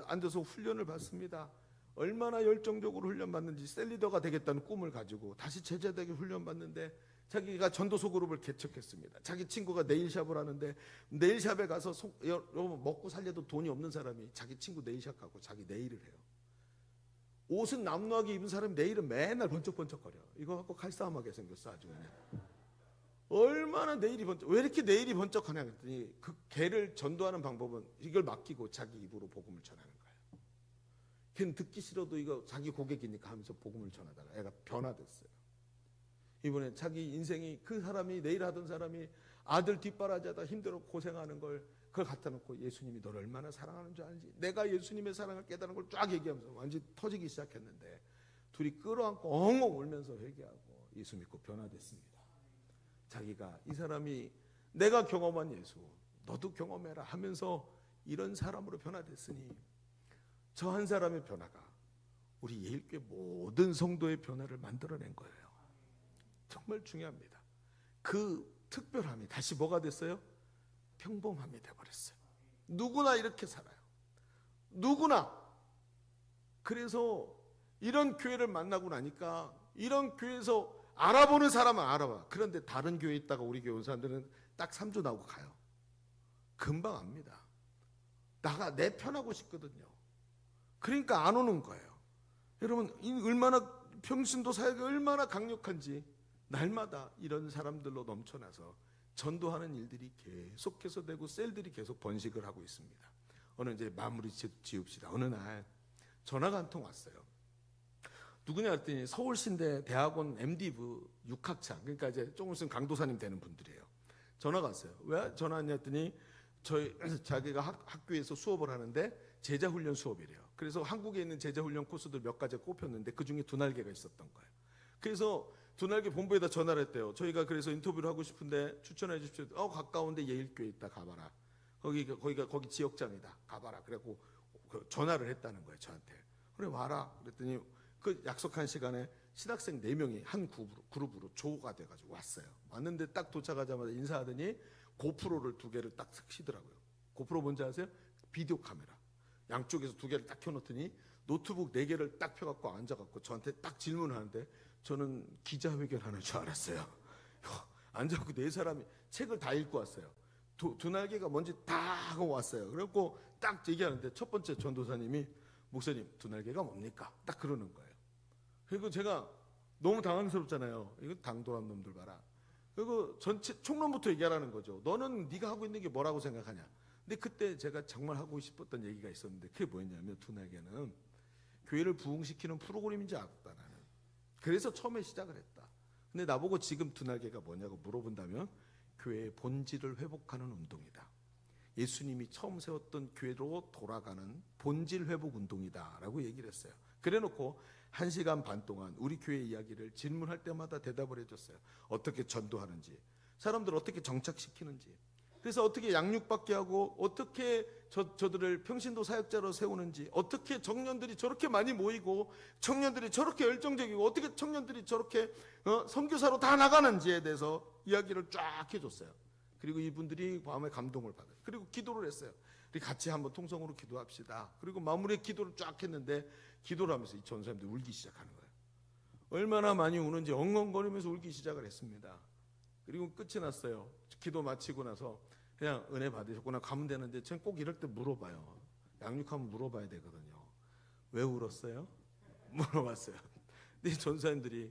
앉아서 훈련을 받습니다. 얼마나 열정적으로 훈련받는지. 셀리더가 되겠다는 꿈을 가지고 다시 제자되게 훈련받는데 자기가 전도소 그룹을 개척했습니다. 자기 친구가 네일샵을 하는데 네일샵에 가서 여러분, 먹고 살려도 돈이 없는 사람이 자기 친구 네일샵 가고 자기 네일을 해요. 옷은 남루하게 입은 사람이 네일은 맨날 번쩍번쩍거려. 이거 갖고 칼싸움하게 생겼어 아주 그냥. 얼마나 네일이 왜 이렇게 네일이 번쩍하냐 그랬더니 그 개를 전도하는 방법은 이걸 맡기고 자기 입으로 복음을 전하는 거예요. 걔는 듣기 싫어도 이거 자기 고객이니까 하면서 복음을 전하다가 애가 변화됐어요. 이번에 자기 인생이, 그 사람이 네일 하던 사람이 아들 뒷바라지하다 힘들어 고생하는 걸 그걸 갖다 놓고 예수님이 너를 얼마나 사랑하는 줄 알지? 내가 예수님의 사랑을 깨달은 걸 쫙 얘기하면서 완전히 터지기 시작했는데 둘이 끌어안고 엉엉 울면서 회개하고 예수 믿고 변화됐습니다. 자기가 이 사람이 내가 경험한 예수 너도 경험해라 하면서 이런 사람으로 변화됐으니 저 한 사람의 변화가 우리 예일교회 모든 성도의 변화를 만들어낸 거예요. 정말 중요합니다. 그 특별함이 다시 뭐가 됐어요? 평범함이 돼버렸어요. 누구나 이렇게 살아요. 누구나. 그래서 이런 교회를 만나고 나니까 이런 교회에서 알아보는 사람은 알아봐. 그런데 다른 교회에 있다가 우리 교회 온 사람들은 딱 3주 나오고 가요. 금방 압니다. 내 편하고 싶거든요. 그러니까 안 오는 거예요. 여러분 얼마나 평신도 사역이 얼마나 강력한지 날마다 이런 사람들로 넘쳐나서 전도하는 일들이 계속해서 되고 셀들이 계속 번식을 하고 있습니다. 어느 이제 마무리 지읍시다. 어느 날 전화가 한 통 왔어요. 누구냐 했더니 서울신대 대학원 MD부 6학차 그러니까 이제 조금 있으면 강도사님 되는 분들이에요. 전화가 왔어요. 왜 전화 왔냐 했더니 자기가 학교에서 수업을 하는데 제자훈련 수업이래요. 그래서 한국에 있는 제자훈련 코스들 몇 가지 꼽혔는데 그중에 두날개가 있었던 거예요. 그래서 두날개 본부에다 전화를 했대요. 저희가 그래서 인터뷰를 하고 싶은데 추천해 주십시오. 가까운데 예일교회 있다 가봐라. 거기 지역장이다 가봐라. 그래갖고 전화를 했다는 거예요 저한테. 그래 와라. 그랬더니 그 약속한 시간에 신학생 4명이 한 그룹으로 조가 돼가지고 왔어요. 왔는데 딱 도착하자마자 인사하더니 고프로를 2개를 딱 쓰시더라고요. 고프로 뭔지 아세요? 비디오 카메라. 양쪽에서 2개를 딱 켜놓더니 노트북 4개를 딱 펴갖고 앉아갖고 저한테 딱 질문하는데 저는 기자회견하는 줄 알았어요. 앉아갖고 4사람이 책을 다 읽고 왔어요. 두날개가 뭔지 다 하고 왔어요. 그래갖고 딱 얘기하는데 첫 번째 전도사님이 목사님 두날개가 뭡니까? 딱 그러는 거예요. 그리고 제가 너무 당황스럽잖아요. 이거 당돌한 놈들 봐라. 그리고 전체 총론부터 얘기하라는 거죠. 너는 네가 하고 있는 게 뭐라고 생각하냐. 근데 그때 제가 정말 하고 싶었던 얘기가 있었는데 그게 뭐였냐면 두날개는 교회를 부흥시키는 프로그램인지 알았다 나는. 그래서 처음에 시작을 했다. 근데 나보고 지금 두날개가 뭐냐고 물어본다면 교회의 본질을 회복하는 운동이다. 예수님이 처음 세웠던 교회로 돌아가는 본질 회복 운동이다라고 얘기를 했어요. 그래놓고 1시간 반 동안 우리 교회 이야기를 질문할 때마다 대답을 해줬어요. 어떻게 전도하는지, 사람들 어떻게 정착시키는지, 그래서 어떻게 양육받게 하고 어떻게 저들을 평신도 사역자로 세우는지, 어떻게 청년들이 저렇게 많이 모이고 청년들이 저렇게 열정적이고 어떻게 청년들이 저렇게 선교사로 다 나가는지에 대해서 이야기를 쫙 해줬어요. 그리고 이분들이 마음에 감동을 받아요. 그리고 기도를 했어요. 우리 같이 한번 통성으로 기도합시다. 그리고 마무리에 기도를 쫙 했는데 기도를 하면서 이 전사님들이 울기 시작하는 거예요. 얼마나 많이 우는지 엉엉거리면서 울기 시작을 했습니다. 그리고 끝이 났어요. 기도 마치고 나서 그냥 은혜 받으셨구나 가면 되는데 저는 꼭 이럴 때 물어봐요. 양육하면 물어봐야 되거든요. 왜 울었어요? 물어봤어요. 근데 전사님들이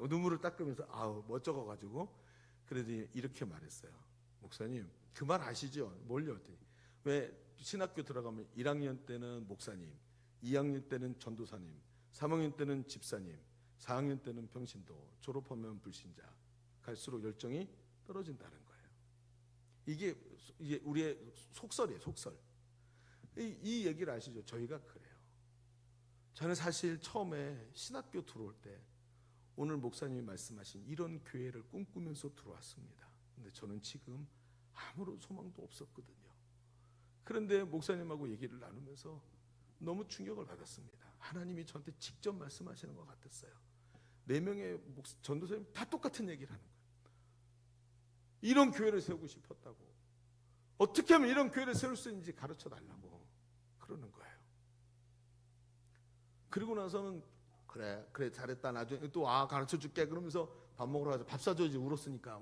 눈물을 닦으면서 아우 멋쩍어가지고 그래도 이렇게 말했어요. 목사님 그 말 아시죠? 뭘요? 했더니 왜 신학교 들어가면 1학년 때는 목사님, 2학년 때는 전도사님, 3학년 때는 집사님, 4학년 때는 평신도, 졸업하면 불신자, 갈수록 열정이 떨어진다는 거예요. 이게 우리의 속설이에요, 속설. 이 얘기를 아시죠? 저희가 그래요. 저는 사실 처음에 신학교 들어올 때 오늘 목사님이 말씀하신 이런 교회를 꿈꾸면서 들어왔습니다. 근데 저는 지금 아무런 소망도 없었거든요. 그런데 목사님하고 얘기를 나누면서 너무 충격을 받았습니다. 하나님이 저한테 직접 말씀하시는 것 같았어요. 4명의 전도사님 다 똑같은 얘기를 하는 거예요. 이런 교회를 세우고 싶었다고. 어떻게 하면 이런 교회를 세울 수 있는지 가르쳐 달라고 그러는 거예요. 그리고 나서는 그래 잘했다. 나중에 또 가르쳐 줄게 그러면서 밥 먹으러 가자. 밥 사줘야지. 울렸으니까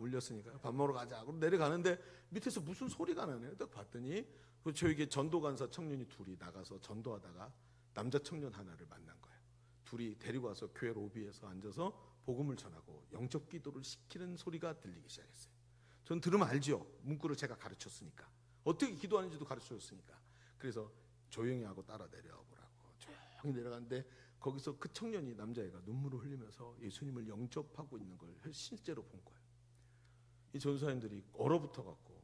밥 먹으러 가자. 그럼 내려가는데 밑에서 무슨 소리가 나네요. 딱 봤더니 저에게 전도간사 청년이 둘이 나가서 전도하다가 남자 청년 하나를 만난 거예요. 둘이 데리고 와서 교회 로비에서 앉아서 복음을 전하고 영적 기도를 시키는 소리가 들리기 시작했어요. 전 들으면 알죠. 문구를 제가 가르쳤으니까. 어떻게 기도하는지도 가르쳐줬으니까. 그래서 조용히 하고 따라 내려보라고 조용히 내려갔는데 거기서 그 청년이 남자애가 눈물을 흘리면서 예수님을 영접하고 있는 걸 실제로 본 거예요. 이 전사님들이 얼어붙어 갖고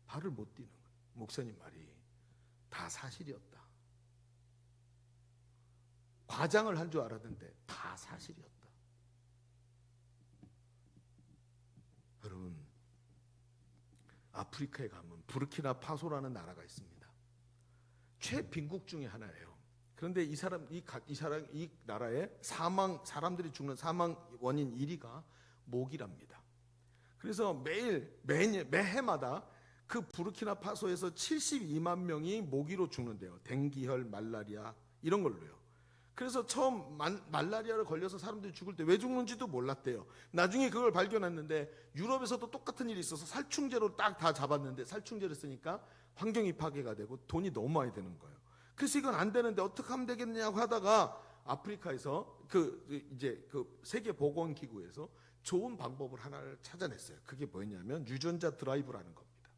발을 못 뛰는 거예요. 목사님 말이 다 사실이었다. 과장을 한 줄 알았는데 다 사실이었다. 여러분, 아프리카에 가면 부르키나파소라는 나라가 있습니다. 최빈국 중에 하나예요. 그런데 이 나라의 사람들이 죽는 사망 원인 1위가 모기랍니다. 그래서 매해마다 그 부르키나파소에서 72만 명이 모기로 죽는데요. 댕기혈, 말라리아 이런 걸로요. 그래서 처음 말라리아를 걸려서 사람들이 죽을 때 왜 죽는지도 몰랐대요. 나중에 그걸 발견했는데 유럽에서도 똑같은 일이 있어서 살충제로 딱 다 잡았는데 살충제를 쓰니까 환경이 파괴가 되고 돈이 너무 많이 드는 거예요. 그래서 이건 안 되는데 어떻게 하면 되겠냐고 하다가 아프리카에서 그 세계보건기구에서 좋은 방법을 하나를 찾아냈어요. 그게 뭐였냐면 유전자 드라이브라는 겁니다.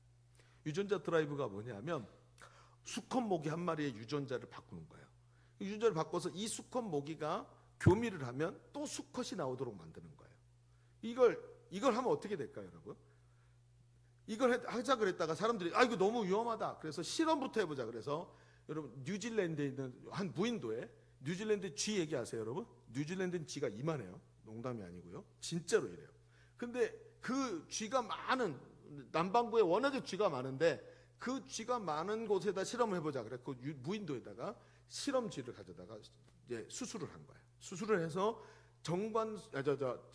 유전자 드라이브가 뭐냐면 수컷 모기 한 마리의 유전자를 바꾸는 거예요. 유전자를 바꿔서 이 수컷 모기가 교미를 하면 또 수컷이 나오도록 만드는 거예요. 이걸 하면 어떻게 될까요, 여러분? 이걸 하자 그랬다가 사람들이 이거 너무 위험하다. 그래서 실험부터 해보자. 그래서 여러분 뉴질랜드에 있는 한 무인도에 뉴질랜드 쥐 얘기하세요, 여러분? 뉴질랜드는 쥐가 이만해요. 농담이 아니고요. 진짜로 이래요. 근데 그 쥐가 많은 남반구에 워낙에 쥐가 많은데 그 쥐가 많은 곳에다 실험을 해보자. 그래서 무인도에다가 실험쥐를 가져다가 이제 수술을 한 거예요. 수술을 해서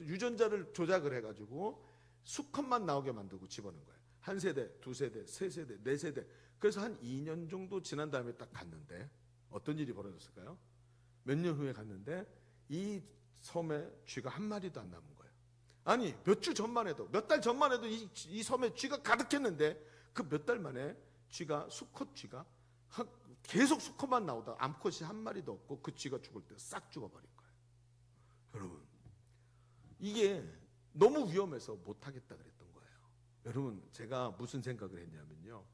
유전자를 조작을 해가지고 수컷만 나오게 만들고 집어넣은 거예요. 한 세대, 두 세대, 세 세대, 네 세대. 그래서 한 2년 정도 지난 다음에 딱 갔는데 어떤 일이 벌어졌을까요? 몇 년 후에 갔는데 이 섬에 쥐가 한 마리도 안 남은 거예요. 아니 몇 주 전만 해도 몇 달 전만 해도 이 섬에 쥐가 가득했는데 그 몇 달 만에 수컷 쥐가 계속 수컷만 나오다 암컷이 한 마리도 없고 그 쥐가 죽을 때 싹 죽어버린 거예요. 여러분, 이게 너무 위험해서 못하겠다 그랬던 거예요. 여러분, 제가 무슨 생각을 했냐면요,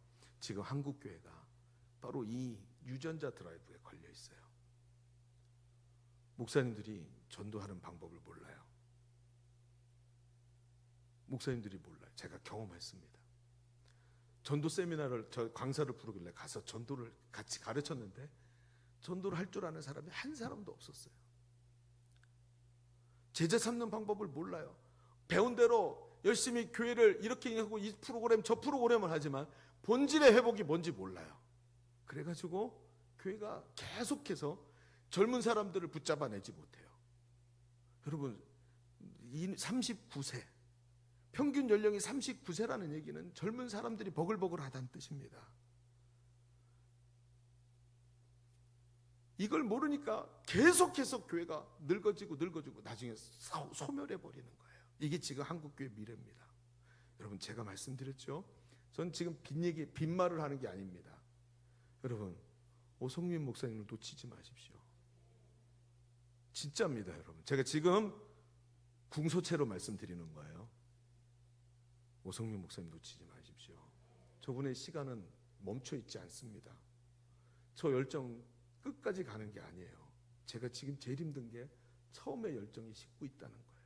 지금 한국교회가 바로 이 유전자 드라이브에 걸려 있어요. 목사님들이 전도하는 방법을 몰라요. 목사님들이 몰라요. 제가 경험했습니다. 전도 세미나를 강사를 부르길래 가서 전도를 같이 가르쳤는데 전도를 할 줄 아는 사람이 한 사람도 없었어요. 제자 삼는 방법을 몰라요. 배운 대로 열심히 교회를 이렇게 하고 이 프로그램 저 프로그램을 하지만 본질의 회복이 뭔지 몰라요. 그래가지고 교회가 계속해서 젊은 사람들을 붙잡아내지 못해요. 여러분, 39세 평균 연령이 39세라는 얘기는 젊은 사람들이 버글버글하다는 뜻입니다. 이걸 모르니까 계속해서 교회가 늙어지고 나중에 소멸해버리는 거예요. 이게 지금 한국교회 미래입니다. 여러분, 제가 말씀드렸죠. 전 지금 빈말을 하는 게 아닙니다. 여러분, 오성민 목사님을 놓치지 마십시오. 진짜입니다, 여러분. 제가 지금 궁소체로 말씀드리는 거예요. 오성민 목사님 놓치지 마십시오. 저분의 시간은 멈춰 있지 않습니다. 저 열정 끝까지 가는 게 아니에요. 제가 지금 제일 힘든 게 처음에 열정이 식고 있다는 거예요.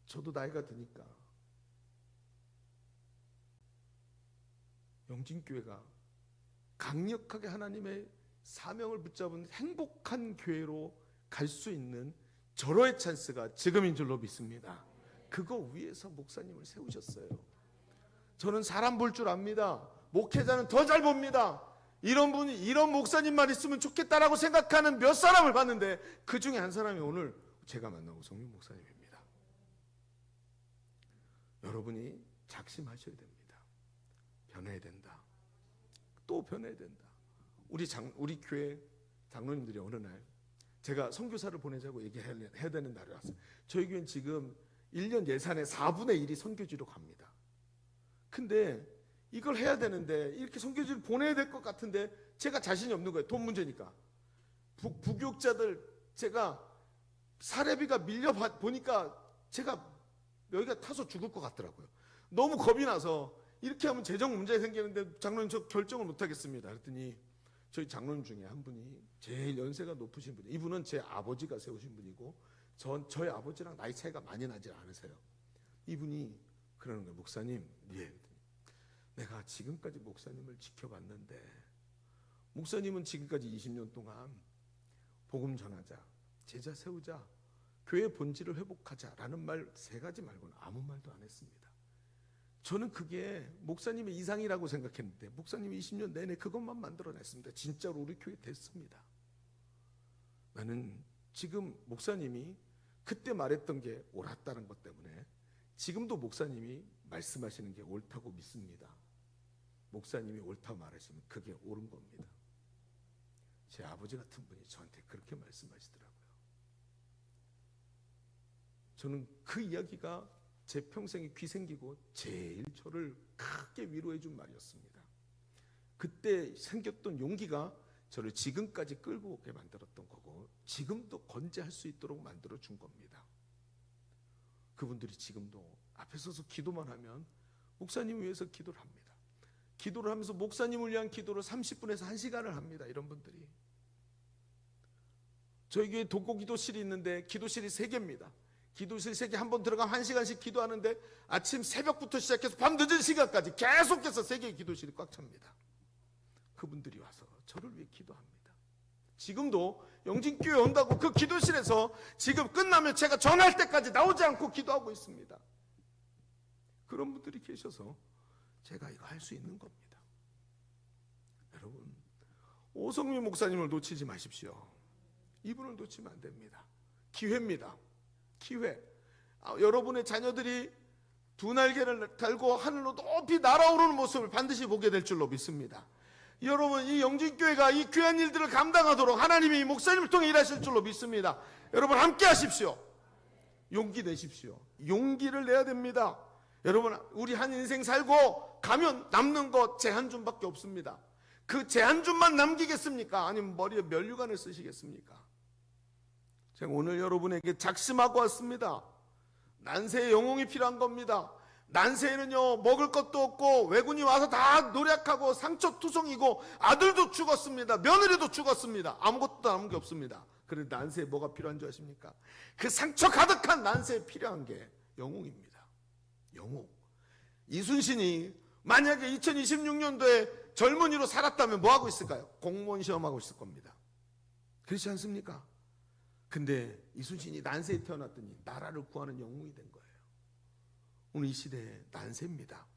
저도 나이가 드니까 영진교회가 강력하게 하나님의 사명을 붙잡은 행복한 교회로 갈 수 있는 절호의 찬스가 지금인 줄로 믿습니다. 그거 위해서 목사님을 세우셨어요. 저는 사람 볼 줄 압니다. 목회자는 더 잘 봅니다. 이런 목사님만 있으면 좋겠다라고 생각하는 몇 사람을 봤는데 그 중에 한 사람이 오늘 제가 만난 오성민 목사님입니다. 여러분이 작심하셔야 됩니다. 변해야 된다. 또 변해야 된다. 우리 교회 장로님들이 어느 날 제가 선교사를 보내자고 얘기해야 되는 날이 왔어요. 저희 교회는 지금 1년 예산의 4분의 1이 선교지로 갑니다. 근데 이걸 해야 되는데 이렇게 선교지를 보내야 될 것 같은데 제가 자신이 없는 거예요. 돈 문제니까. 부교육자들 제가 사례비가 밀려 보니까 제가 여기가 타서 죽을 것 같더라고요. 너무 겁이 나서 이렇게 하면 재정 문제 생기는데 장로님 저 결정을 못 하겠습니다. 그랬더니 저희 장로님 중에 한 분이 제일 연세가 높으신 분이, 이분은 제 아버지가 세우신 분이고 저희 아버지랑 나이 차이가 많이 나지 않으세요. 이분이 그러는 거예요. 목사님, 예. 내가 지금까지 목사님을 지켜봤는데 목사님은 지금까지 20년 동안 복음 전하자, 제자 세우자, 교회 본질을 회복하자라는 말 3가지 말고는 아무 말도 안 했습니다. 저는 그게 목사님의 이상이라고 생각했는데 목사님이 20년 내내 그것만 만들어냈습니다. 진짜로 우리 교회 됐습니다. 나는 지금 목사님이 그때 말했던 게 옳았다는 것 때문에 지금도 목사님이 말씀하시는 게 옳다고 믿습니다. 목사님이 옳다고 말하시면 그게 옳은 겁니다. 제 아버지 같은 분이 저한테 그렇게 말씀하시더라고요. 저는 그 이야기가 제 평생에 귀생기고 제일 저를 크게 위로해 준 말이었습니다. 그때 생겼던 용기가 저를 지금까지 끌고 오게 만들었던 거고 지금도 건재할 수 있도록 만들어 준 겁니다. 그분들이 지금도 앞에 서서 기도만 하면 목사님 위해서 기도를 합니다. 기도를 하면서 목사님을 위한 기도를 30분에서 1시간을 합니다. 이런 분들이. 저희 교회 독고기도실이 있는데 기도실이 3개입니다. 기도실 3개 한 번 들어가면 1시간씩 기도하는데 아침 새벽부터 시작해서 밤 늦은 시간까지 계속해서 3개의 기도실이 꽉 찹니다. 그분들이 와서 저를 위해 기도합니다. 지금도 영진교회 온다고 그 기도실에서 지금 끝나면 제가 전할 때까지 나오지 않고 기도하고 있습니다. 그런 분들이 계셔서 제가 이거 할 수 있는 겁니다. 여러분, 오성민 목사님을 놓치지 마십시오. 이분을 놓치면 안 됩니다. 기회입니다. 기회. 여러분의 자녀들이 2날개를 달고 하늘로 높이 날아오르는 모습을 반드시 보게 될 줄로 믿습니다. 여러분, 이 영진교회가 이 귀한 일들을 감당하도록 하나님이 이 목사님을 통해 일하실 줄로 믿습니다. 여러분 함께 하십시오. 용기 내십시오. 용기를 내야 됩니다. 여러분, 우리 한 인생 살고 가면 남는 것 제 한 줌밖에 없습니다. 그 제 한 줌만 남기겠습니까? 아니면 머리에 면류관을 쓰시겠습니까? 제가 오늘 여러분에게 작심하고 왔습니다. 난세의 영웅이 필요한 겁니다. 난세에는요, 먹을 것도 없고 왜군이 와서 다 노력하고 상처투성이고 아들도 죽었습니다. 며느리도 죽었습니다. 아무것도 남은 게 없습니다. 그런데 난세에 뭐가 필요한 줄 아십니까? 그 상처 가득한 난세에 필요한 게 영웅입니다. 영웅. 이순신이 만약에 2026년도에 젊은이로 살았다면 뭐 하고 있을까요? 공무원 시험하고 있을 겁니다. 그렇지 않습니까? 근데 이순신이 난세에 태어났더니 나라를 구하는 영웅이 된 거예요. 오늘 이 시대에 난세입니다.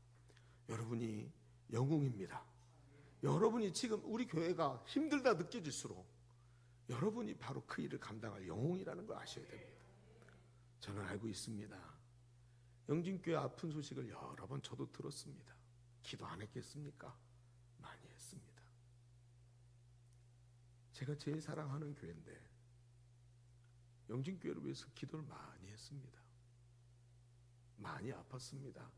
여러분이 영웅입니다. 여러분이 지금 우리 교회가 힘들다 느껴질수록 여러분이 바로 그 일을 감당할 영웅이라는 걸 아셔야 됩니다. 저는 알고 있습니다. 영진교회 아픈 소식을 여러 번 저도 들었습니다. 기도 안 했겠습니까? 많이 했습니다. 제가 제일 사랑하는 교회인데 영진교회를 위해서 기도를 많이 했습니다. 많이 아팠습니다.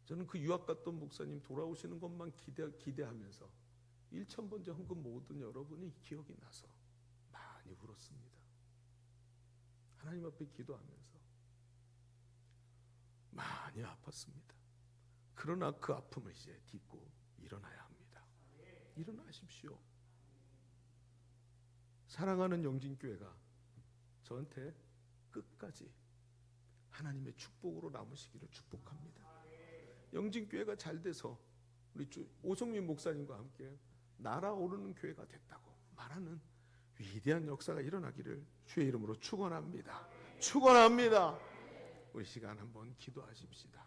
저는 그 유학 갔던 목사님 돌아오시는 것만 기대하면서 1,000번째 헌금 모든 여러분이 기억이 나서 많이 울었습니다. 하나님 앞에 기도하면서 많이 아팠습니다. 그러나 그 아픔을 이제 딛고 일어나야 합니다. 일어나십시오. 사랑하는 영진교회가 저한테 끝까지 하나님의 축복으로 남으시기를 축복합니다. 영진교회가 잘 돼서 우리 오성민 목사님과 함께 날아오르는 교회가 됐다고 말하는 위대한 역사가 일어나기를 주의 이름으로 축원합니다. 축원합니다. 우리 시간 한번 기도하십시다.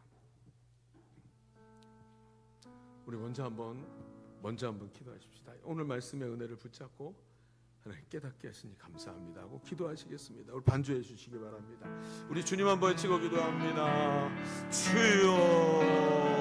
우리 먼저 한번 기도하십시다. 오늘 말씀의 은혜를 붙잡고 하나님 깨닫게 하시니 감사합니다 하고 기도하시겠습니다. 우리 반주해 주시기 바랍니다. 우리 주님 한번 외치고 기도합니다. 주여